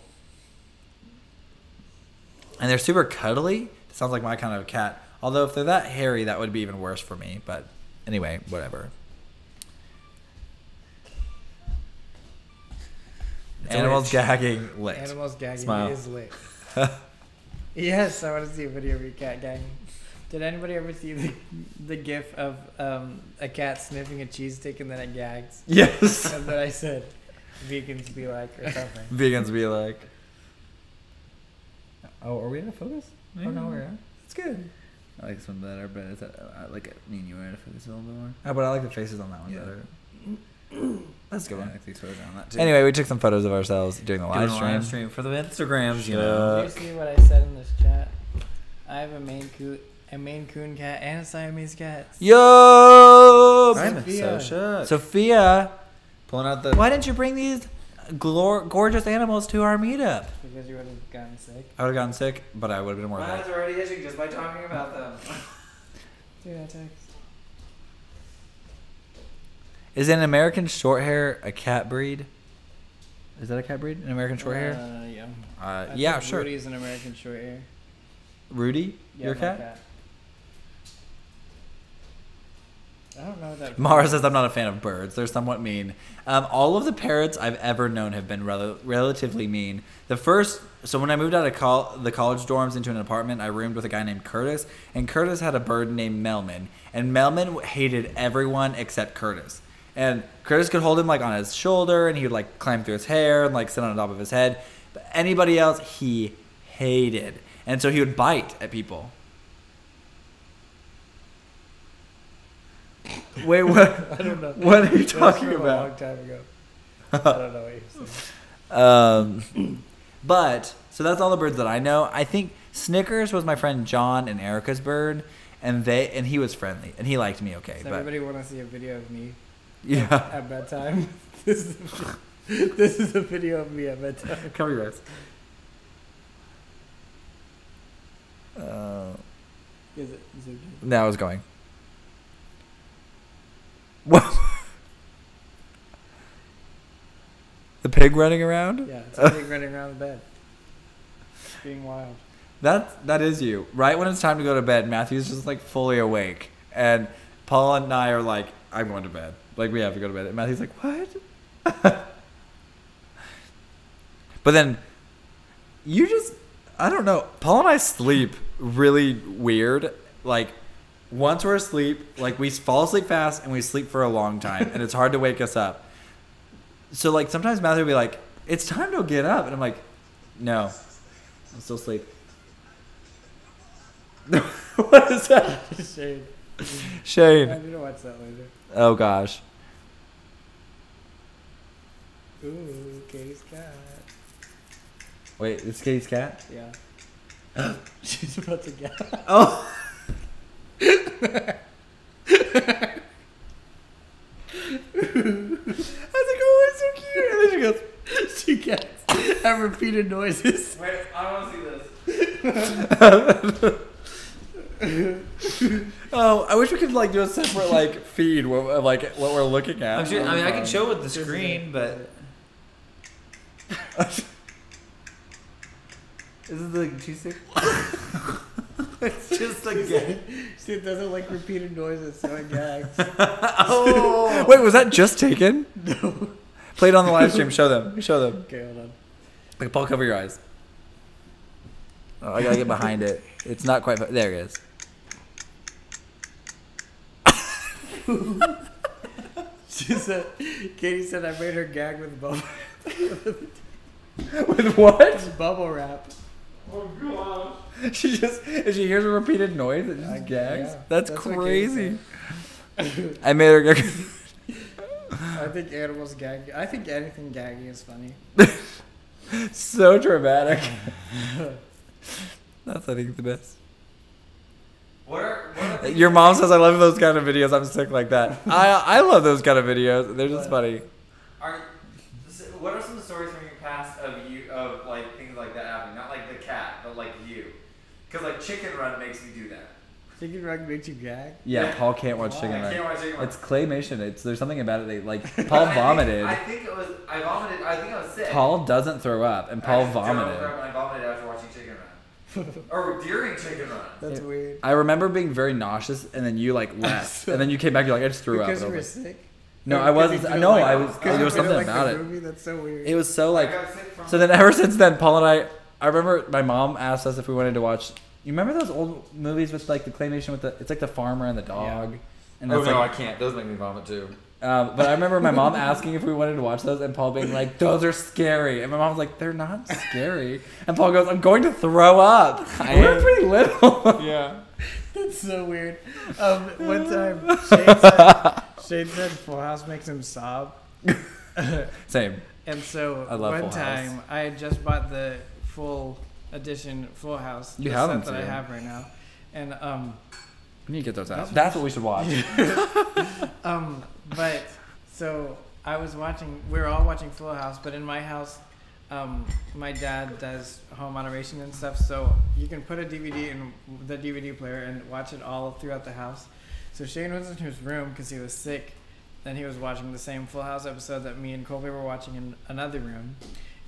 And they're super cuddly. Sounds like my kind of cat. Although if they're that hairy, that would be even worse for me. But anyway, whatever. Animals gagging lit. Animals gagging Smile. is lit. Yes, I want to see a video of your cat gagging. Did anybody ever see the gif of a cat sniffing a cheese stick and then it gags? Yes. And then I said, vegans be like, or something. Vegans be like. Oh, are we out of focus? Yeah. Oh no, we're out. It's good. I like this one better, but it's I like it. Me and you were to focus a little bit more. Oh, but I like the faces on that one Yeah. better. That's a good I one. like these photos on that too. Anyway, we took some photos of ourselves during the Doing live a stream. live stream for the Instagrams, you Shut know. Did you see what I said in this chat? I have a Maine Coon cat and a Siamese cat. Yo, I'm Sophia. so shook. Sophia, Pulling out the. why didn't you bring these gorgeous animals to our meetup? Because you would have gotten sick. I would have gotten sick, but I would have been worth it. already itching just by talking about them. Dude, that text. Is an American Shorthair a cat breed? Is that a cat breed? An American Shorthair? Yeah. Yeah, think sure. Rudy's an American Shorthair. Rudy, Yeah, your my cat? I don't know that. Mara says I'm not a fan of birds. They're somewhat mean. All of the parrots I've ever known have been relatively mean. So when I moved out of the college dorms into an apartment, I roomed with a guy named Curtis, and Curtis had a bird named Melman, and Melman hated everyone except Curtis. And Curtis could hold him like on his shoulder, and he would like climb through his hair and like sit on the top of his head. But anybody else, he hated, and so he would bite at people. Wait, what? I don't know. What are you That's talking from about? A long time ago. I don't know what you're saying. But so that's all the birds that I know. I think Snickers was my friend John and Erica's bird, and he was friendly and he liked me okay. Does But everybody want to see a video of me yeah, at bedtime? This is a video of me at bedtime. cover your eyes. Is it Now I was going. What? The pig running around? Yeah, it's a pig running around the bed. Being wild. That is you. Right when it's time to go to bed, Matthew's just like fully awake, and Paul and I are like, "I'm going to bed. Like we have to go to bed." And Matthew's like, "What?" But then I don't know. Paul and I sleep really weird. Like once we're asleep, like we fall asleep fast and we sleep for a long time, and it's hard to wake us up. So like sometimes Matthew will be like, "It's time to get up," and I'm like, "No, I'm still asleep." What is that? Shane. Shane. I need to watch that later. Oh gosh. Ooh, Katie's cat. Wait, it's Katie's cat? Yeah. She's about to get up. Oh. I was like, oh, it's so cute. And then she goes, She gets have repeated noises. Wait, I want to see this. oh, I wish we could like do a separate like feed of like what we're looking at. I mean, I can show with the screen, but Is it the cheese stick? it's just like gag. She doesn't like repeated noises, so it gags. Oh. Wait, was that just taken? No. Play it on the live stream. Show them. Show them. Okay, hold on. Like, Paul, cover your eyes. Oh, I gotta get behind it. It's not quite. There it is. Katie said I made her gag with bubble. With what? Bubble wrap. Oh gosh. She just, if she hears a repeated noise, it just gags. Yeah, that's that's what crazy. Katie I made her gag. I think animals gag. I think anything gagging is funny. So dramatic. That's, I think, the best. What are things Your mom says I love those kind of videos. I'm sick like that. I love those kind of videos. They're just funny. what are some stories from your past of like things like that happening? Not like the cat, but like you. Because like Chicken Run makes me do that. Chicken Run makes you gag? Yeah, Paul can't watch Chicken I Run. can't watch Chicken Run. It's claymation. There's something about it. Like Paul vomited. I think I vomited. I think I was sick. Paul doesn't throw up, and Paul I vomited. vomited after watching Chicken Run. Or during Chicken Run. That's weird. I remember being very nauseous, and then you like left, and then you came back. You're like, I just threw Because up. you were And sick? no, I wasn't. No, I was. There was something like about the it. movie? That's so weird. It was so like. I got sick from So then, ever since then, Paul and I remember my mom asked us if we wanted to watch. You remember those old movies with like the claymation with it's like the farmer and the dog. Yeah. And oh that's, no, like, I can't. Those make me vomit too. but I remember my mom asking if we wanted to watch those, and Paul being like, "Those are scary," and my mom was like, "They're not scary," and Paul goes, "I'm going to throw up." We're pretty little. Yeah. That's so weird. One time, Shane said Full House makes him sob. Same. And so I love one Full time, House. I had just bought the full edition Full House. You the have set them that I too. have right now. And We need to get those out. That's what we should watch. but so I was watching. We were all watching Full House, but in my house, my dad does home automation and stuff. So you can put a DVD in the DVD player and watch it all throughout the house. So Shane was in his room because he was sick. Then he was watching the same Full House episode that me and Colby were watching in another room.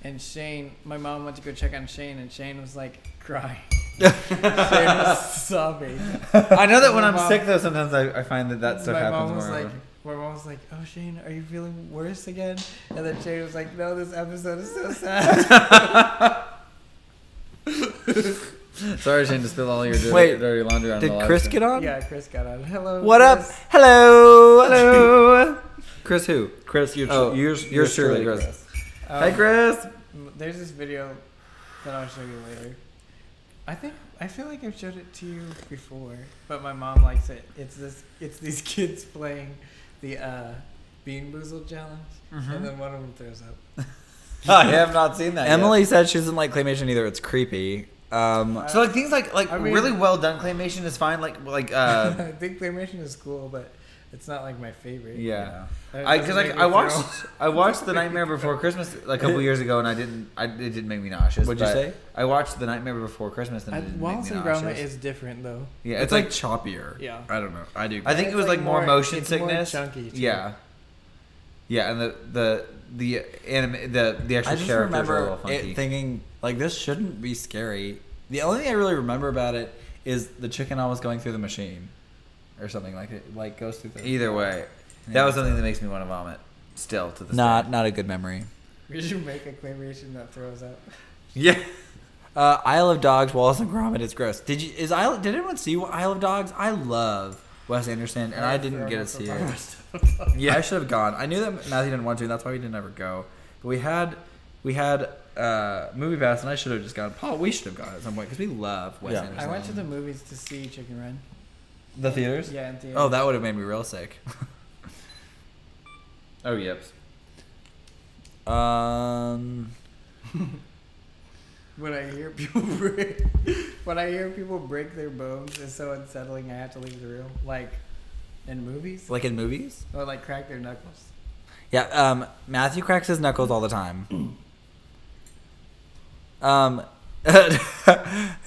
And Shane, my mom went to go check on Shane, and Shane was like crying. Shane was sobbing. I know that when My I'm mom- sick though, sometimes I find that stuff my happens mom was more. like, my mom was like, "Oh, Shane, are you feeling worse again?" And then Shane was like, "No, this episode is so sad." Sorry, Shane, to spill all your dirty laundry on the Did live Chris stream. get on? Yeah, Chris got on. Hello. What up? Chris. Hello. Hello. Chris who? Chris, you're Yours truly, Chris. Hey, Chris. There's this video that I'll show you later. I feel like I've showed it to you before, but my mom likes it. It's these kids playing the Bean Boozled challenge, and then one of them throws up. I have not seen that. Emily said she doesn't like claymation either. It's creepy. Yet. So like things like I mean- really well done claymation is fine. Like I think claymation is cool, but it's not like my favorite. yeah. It Because doesn't like make me I watched The Nightmare Before Christmas a couple years ago, and it didn't make me nauseous. What'd you but say? I watched The Nightmare Before Christmas, and it didn't make Wallace me and nauseous. Gromit is different though. Yeah, It's like choppier. Yeah. I don't know. I do. I think It's it was like like more more- motion it's more sickness. chunky, too. Yeah. Yeah, and the actual I just characters are a remember little funky. it thinking like this shouldn't be scary. The only thing I really remember about it is the chicken always going through the machine, or something like it. Like goes through the. Either way, Yeah. that was something that makes me want to vomit. Still to this day. Not a good memory. We should make a claymation that throws up. Yeah. Isle of Dogs, Wallace and Gromit. It's gross. Did anyone see Isle of Dogs? I love Wes Anderson, and I didn't get to see it. Yeah, I should have gone. I knew that Matthew didn't want to. That's why we didn't ever go. But we had Movie Pass, and I should have just gone. Paul, we should have gone at some point because we love Wes Anderson. I went to the movies to see Chicken Run. The theaters? Yeah, in theaters. Oh, that would have made me real sick. Oh, yep. When I hear people break their bones, it's so unsettling. I have to leave the room. Like in movies. Like in movies? Or like crack their knuckles. Yeah. Matthew cracks his knuckles all the time.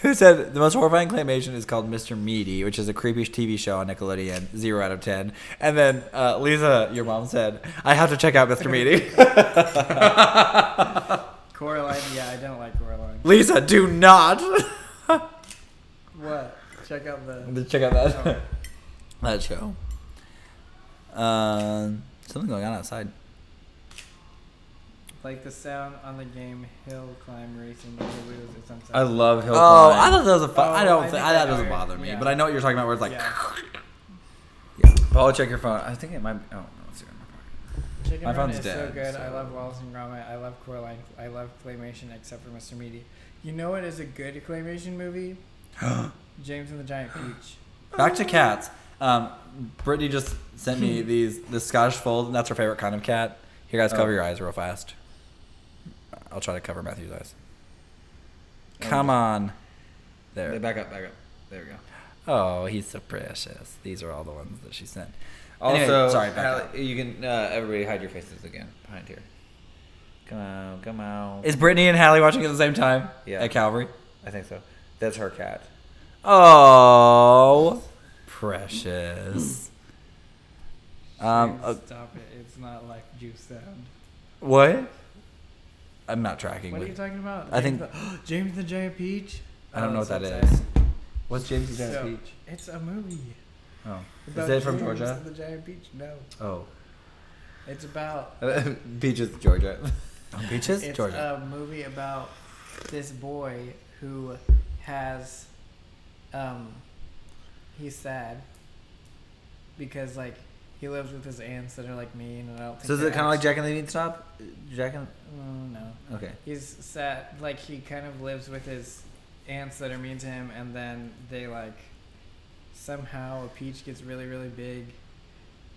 Who said the most horrifying claymation is called Mr. Meaty, which is a creepy TV show on Nickelodeon, 0 out of 10. And then Lisa, your mom, said, I have to check out Mr. Meaty. Coraline, yeah, I don't like Coraline. Lisa, do not. What? Check out that. Oh. That show. Something going on outside. Like the sound on the game Hill Climb Racing. You lose, it's unsettling. I love Hill Oh, Climb. I thought that was a fun. I don't. That doesn't heard. bother me. Yeah. But I know what you're talking about. Where it's like. Yeah. Paul, check your phone. I think it might. Oh, no, let's see. Chicken My Run phone's is dead, so good. so- I love Wallace and Gromit. I love Coraline. I love claymation, except for Mr. Meaty. You know what is a good claymation movie? James and the Giant Peach. Back to cats. Brittany just sent me the Scottish Fold, and that's her favorite kind of cat. Here, guys, cover your eyes real fast. I'll try to cover Matthew's eyes. Come on. There. Back up. There we go. Oh, he's so precious. These are all the ones that she sent. Also, Anyway, sorry, back Hallie, up. you can everybody hide your faces again behind here. Come out. Is Brittany and Hallie watching at the same time? Yeah. At Calvary? I think so. That's her cat. Oh, precious. James, stop it. It's not like juice sound. What? I'm not tracking. What are you talking about? I think- James the Giant Peach? I don't know what that that's is. exciting. What's James the Giant So, Peach? It's a movie. Oh. Is About it from James Georgia? and the Giant Peach? No. Oh. It's about... Peaches, Georgia. Peaches? It's Georgia. a movie about this boy who has... he's sad. Because, like, he lives with his aunts that are, like, mean, and I don't think So is they're it kind of like actually- Jack and the Beanstalk? Jack and... No. Okay. He's sad. Like, he kind of lives with his aunts that are mean to him, and then they, like... Somehow a peach gets really, really big.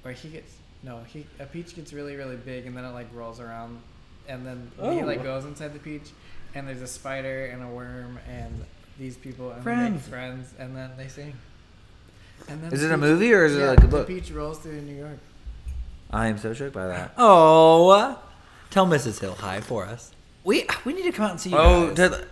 Or he gets... No, a peach gets really, really big, and then it, like, rolls around. And then he, like, goes inside the peach, and there's a spider and a worm, and these people... And they make friends, and then they sing. And then Is the it a peach- movie or is it yeah, like a book? The peach rolls through New York. I am so shook by that. Oh. Tell Mrs. Hill hi for us. We need to come out and see you guys.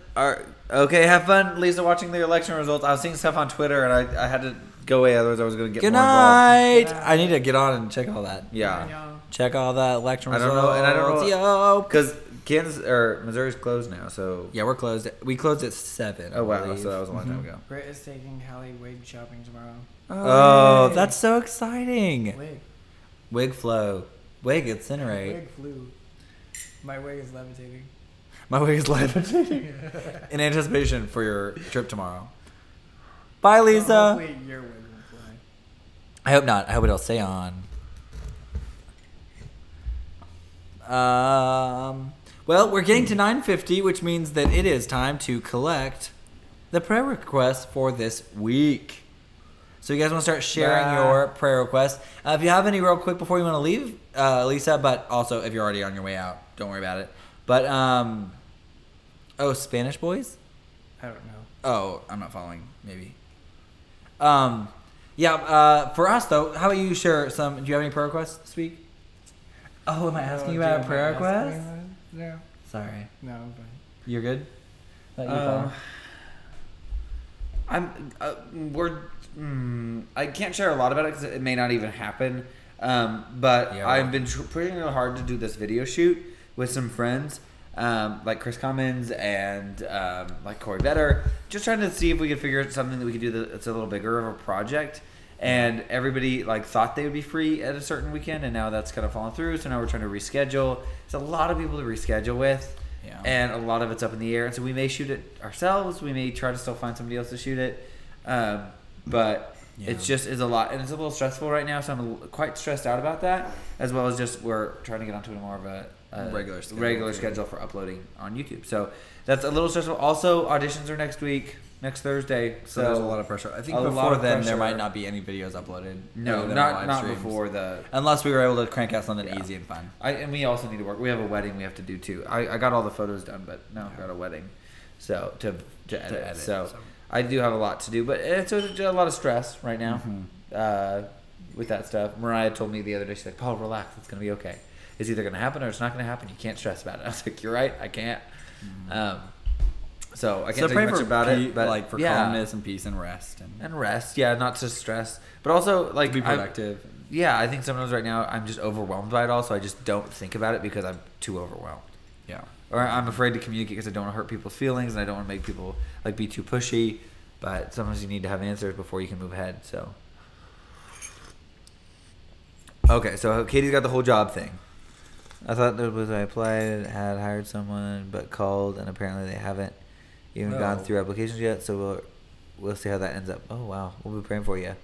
Okay, have fun, Lisa, watching the election results. I was seeing stuff on Twitter, and I had to go away, otherwise I was going to get Good more involved. night. Good night. I need to get on and check all that. Yeah. Y'all. Check all that election I results. don't know, and I don't know- Yo. Because Kansas or Missouri's closed now, so... Yeah, we're closed. We closed at 7. I Oh, wow, believe. so that was a long time ago. Britt is taking Hallie wig shopping tomorrow. Oh, yay. that's so exciting. Wig. Wig flow. Wig incinerate. Wig flew. My wig is levitating. My wig is levitating. In anticipation for your trip tomorrow. Bye, Lisa. Well, hopefully your wig will fly. I hope not. I hope it'll stay on. Well, we're getting to 9:50, which means that it is time to collect the prayer requests for this week. So you guys want to start sharing your prayer requests. If you have any real quick before you want to leave, Lisa, but also if you're already on your way out, don't worry about it. But, Spanish boys? I don't know. Oh, I'm not following, maybe. For us, though, how about you share some, do you have any prayer requests this week? Oh, am I asking you about a prayer request? No. Sorry. No, I'm fine. You're good? Let you follow. I can't share a lot about it because it may not even happen. But Yeah. I've been pushing real hard to do this video shoot with some friends, like Chris Cummins and like Corey Vetter, just trying to see if we could figure out something that we could do that's a little bigger of a project. And everybody like thought they would be free at a certain weekend, and now that's kind of fallen through. So now we're trying to reschedule. There's a lot of people to reschedule with. Yeah. And a lot of it's up in the air. And so we may shoot it ourselves. We may try to still find somebody else to shoot it. But it's just is a lot. And it's a little stressful right now. So I'm quite stressed out about that. As well as just we're trying to get onto more of a regular schedule for uploading on YouTube. So that's a little stressful. Also, auditions are next week. Next Thursday, so there's a lot of pressure. I think before then there might not be any videos uploaded. No, not before unless we were able to crank out something easy and fun. And we also need to work. We have a wedding we have to do too. I got all the photos done, but now I've got a wedding, so to edit. So I do have a lot to do, but it's a lot of stress right now with that stuff. Mariah told me the other day, she's like, "Paul, relax. It's gonna be okay. It's either gonna happen or it's not gonna happen. You can't stress about it." I was like, "You're right. I can't." So I can't say much about it, but like for calmness and peace and rest and rest. Yeah, not to stress, but also like be productive. I think sometimes right now I'm just overwhelmed by it all, so I just don't think about it because I'm too overwhelmed. Yeah, or I'm afraid to communicate because I don't want to hurt people's feelings and I don't want to make people like be too pushy. But sometimes you need to have answers before you can move ahead. So okay, so Katie's got the whole job thing. I thought that was I applied, had hired someone, but called, and apparently they haven't even gone through applications yet, so we'll see how that ends up. Oh, wow. We'll be praying for you.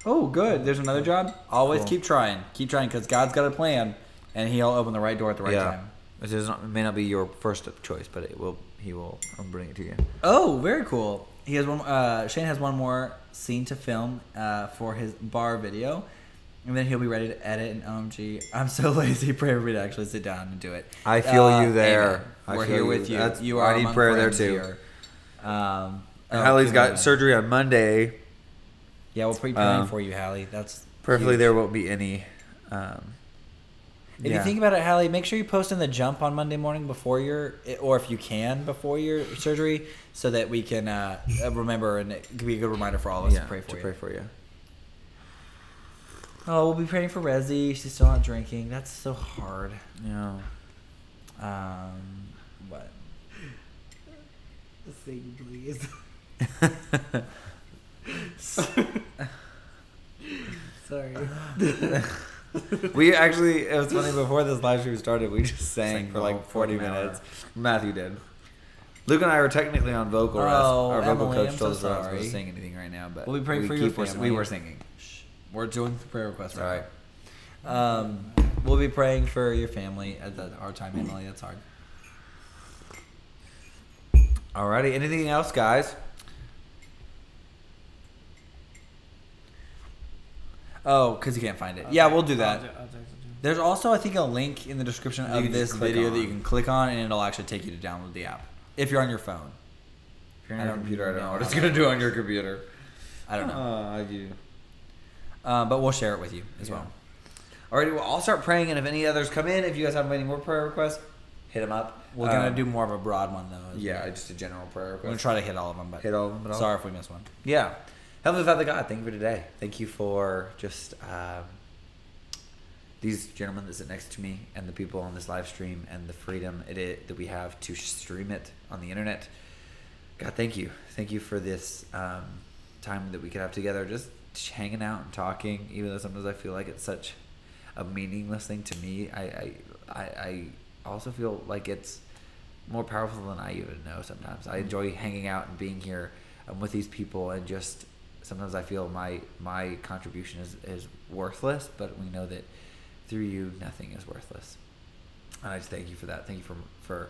Oh, good. There's another job. Always keep trying. Keep trying because God's got a plan, and He'll open the right door at the right time. It may not be your first choice, but He will bring it to you. Oh, very cool. He has one. Shane has one more scene to film for his bar video. And then he'll be ready to edit, and OMG, I'm so lazy. Pray for me to actually sit down and do it. I feel you there. We're here with you. You are. I need prayer there too. Hallie's got surgery on Monday. Yeah, we'll be praying for you, Hallie. That's perfectly. There won't be any. If you think about it, Hallie, make sure you post in the jump on Monday morning before or if you can before your surgery, so that we can remember, and it can be a good reminder for all of us to pray for you. Oh, we'll be praying for Rezzy. She's still not drinking. That's so hard. Yeah. What? Sing, please. Sorry. We actually, it was funny, before this live stream started, we just sang for like 40 minutes. Matthew did. Luke and I were technically on vocal rest. Our vocal coach told us we're not supposed to sing anything right now, but we'll be praying for your family. We were singing. We're doing prayer requests right now. We'll be praying for your family at that hard time, Emily. That's hard. Alrighty. Anything else, guys? Oh, because you can't find it. Yeah, we'll do that. There's also, I think, a link in the description of this video that you can click on, and it'll actually take you to download the app if you're on your phone. If you're on your computer, I don't know what it's going to do on your computer. I don't know. I do. But we'll share it with you as well. Alrighty, well, I'll start praying, and if any others come in, if you guys have any more prayer requests, hit them up. We're going to do more of a broad one, though. Just a general prayer request. We're going to try to hit all of them, but sorry if we miss one. Yeah. Heavenly Father God, thank you for today. Thank you for just these gentlemen that sit next to me and the people on this live stream and the freedom that we have to stream it on the internet. God, thank you. Thank you for this time that we could have together, just hanging out and talking, even though sometimes I feel like it's such a meaningless thing to me. I also feel like it's more powerful than I even know sometimes. I enjoy hanging out and being here with these people, and just sometimes I feel my contribution is worthless, but we know that through you nothing is worthless. And I just thank you for that. Thank you for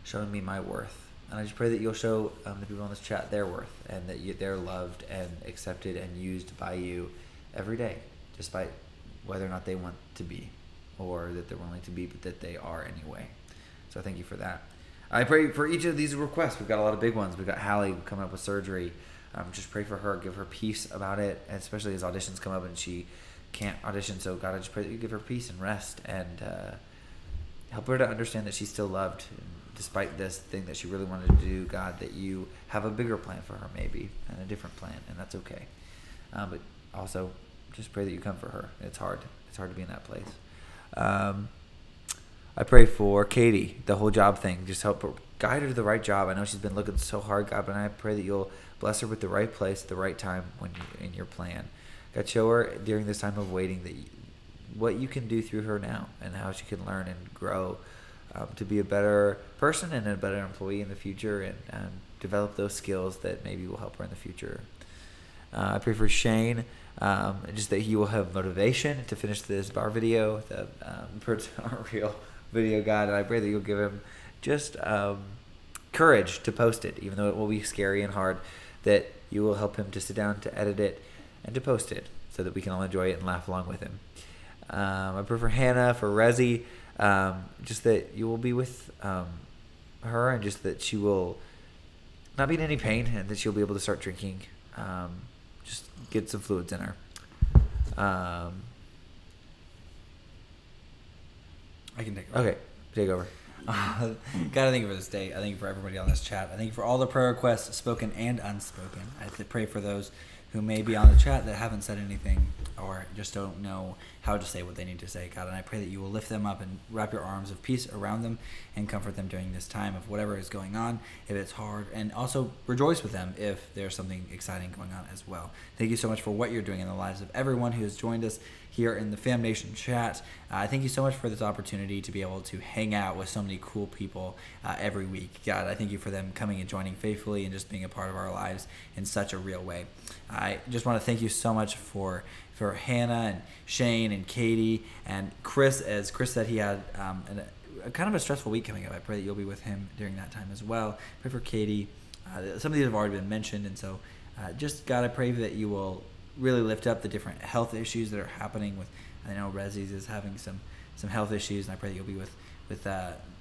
showing me my worth. And I just pray that you'll show the people on this chat their worth, and that they're loved and accepted and used by you every day, despite whether or not they want to be, or that they're willing to be, but that they are anyway. So thank you for that. I pray for each of these requests. We've got a lot of big ones. We've got Hallie coming up with surgery. Just pray for her, give her peace about it, and especially as auditions come up and she can't audition. So God, I just pray that you give her peace and rest, and help her to understand that she's still loved, despite this thing that she really wanted to do. God, that you have a bigger plan for her, maybe, and a different plan, and that's okay. But also, just pray that you come for her. It's hard. It's hard to be in that place. I pray for Katie, the whole job thing. Just help her, guide her to the right job. I know she's been looking so hard, God, but I pray that you'll bless her with the right place, the right time in your plan. God, show her during this time of waiting what you can do through her now and how she can learn and grow to be a better person and a better employee in the future, and develop those skills that maybe will help her in the future. I pray for Shane, just that he will have motivation to finish this bar video, the real video, God. And I pray that you'll give him just courage to post it, even though it will be scary and hard, that you will help him to sit down, to edit it, and to post it so that we can all enjoy it and laugh along with him. I pray for Hannah, for Rezi, just that you will be with her, and just that she will not be in any pain, and that she'll be able to start drinking. Just get some fluids in her. I can take over. Okay, take over. God, I thank you for this day. I thank you for everybody on this chat. I thank you for all the prayer requests, spoken and unspoken. I pray for those who may be on the chat that haven't said anything or just don't know how to say what they need to say, God. And I pray that you will lift them up and wrap your arms of peace around them and comfort them during this time of whatever is going on, if it's hard. And also rejoice with them if there's something exciting going on as well. Thank you so much for what you're doing in the lives of everyone who has joined us here in the Fam Nation chat. Thank you so much for this opportunity to be able to hang out with so many cool people every week. God, I thank you for them coming and joining faithfully and just being a part of our lives in such a real way. I just want to thank you so much for Hannah and Shane and Katie and Chris. As Chris said, he had a kind of a stressful week coming up. I pray that you'll be with him during that time as well. Pray for Katie. Some of these have already been mentioned, and so just God, I pray that you will really lift up the different health issues that are happening with. I know Rezi's is having some health issues, and I pray that you'll be with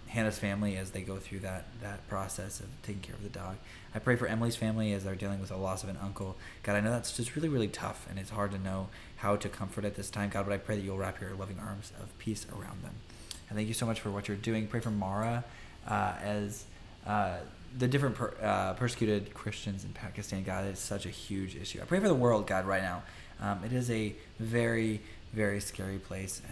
Hannah's family as they go through that process of taking care of the dog. I pray for Emily's family as they're dealing with the loss of an uncle. God, I know that's just really, really tough, and it's hard to know how to comfort at this time, God, but I pray that you'll wrap your loving arms of peace around them. And thank you so much for what you're doing. Pray for Mara as the different persecuted Christians in Pakistan. God, it's such a huge issue. I pray for the world, God, right now. It is a very, very scary place,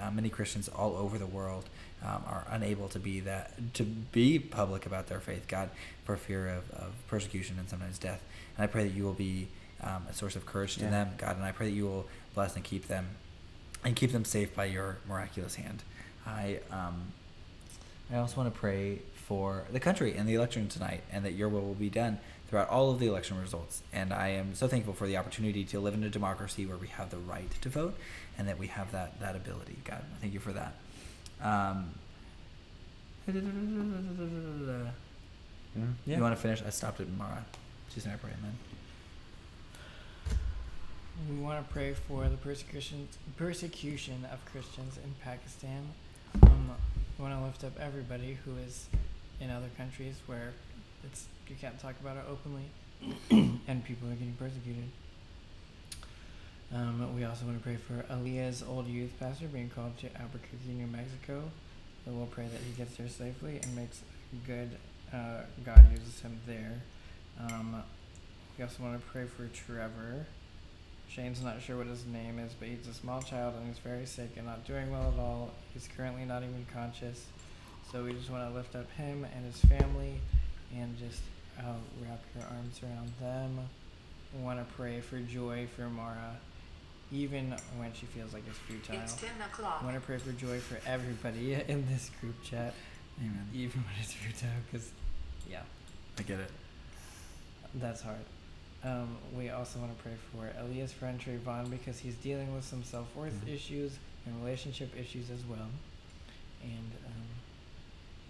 and many Christians all over the world are unable to be public about their faith, God, for fear of persecution and sometimes death. And I pray that you will be a source of courage to them, God, and I pray that you will bless and keep them safe by your miraculous hand. I also want to pray for the country and the election tonight, and that your will be done throughout all of the election results. And I am so thankful for the opportunity to live in a democracy where we have the right to vote, and that we have that ability. God, thank you for that. You want to finish? I stopped at Mara. She's going to pray, man. We want to pray for the persecution of Christians in Pakistan. We want to lift up everybody who is in other countries where you can't talk about it openly and people are getting persecuted. We also want to pray for Aaliyah's old youth pastor being called to Albuquerque, New Mexico. And we'll pray that he gets there safely and makes good, God uses him there. We also want to pray for Trevor. Shane's not sure what his name is, but he's a small child and he's very sick and not doing well at all. He's currently not even conscious. So we just want to lift up him and his family and just wrap your arms around them. We want to pray for joy for Mara, even when she feels like it's futile. It's 10 o'clock. I want to pray for joy for everybody in this group chat, Amen. even when it's futile, because, yeah. I get it. That's hard. We also want to pray for Aaliyah's friend Trayvon because he's dealing with some self-worth issues and relationship issues as well. And,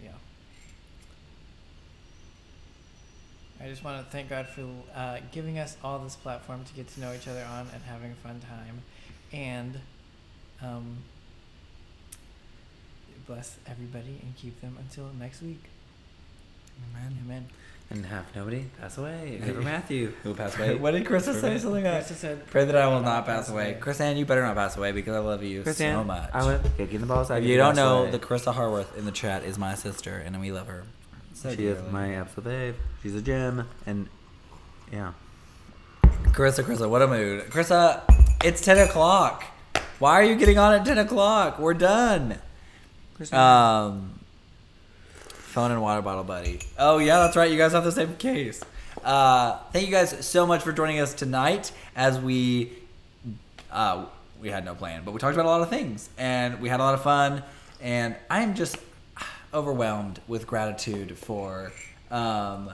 yeah. I just want to thank God for giving us all this platform to get to know each other on and having a fun time. And bless everybody and keep them until next week. Amen. Amen. And have nobody pass away. Except for Matthew, who will pass away. What did Krista say? Something like Krista said, pray that I will not pass away. Krista, you better not pass away because I love you so much. I would kick in the balls. If you don't know, the Krista Harworth in the chat is my sister, and we love her. So she is my absolute babe. She's a gem, and yeah. Krista, what a mood. Krista, it's 10 o'clock. Why are you getting on at 10 o'clock? We're done. Phone and water bottle buddy. Oh, yeah, that's right. You guys have the same case. Thank you guys so much for joining us tonight as we we had no plan, but we talked about a lot of things, and we had a lot of fun. And I'm just overwhelmed with gratitude for you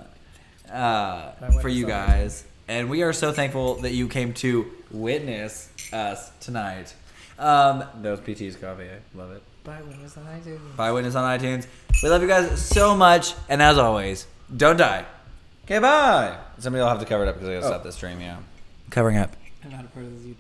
guys, and we are so thankful that you came to witness us tonight. Those PT's coffee, I love it. Buy Witness on iTunes. Buy Witness on iTunes. We love you guys so much, and as always, don't die. Okay, bye. Somebody will have to cover it up because I gotta stop the stream. Yeah. Covering up. I'm not a part of this YouTube.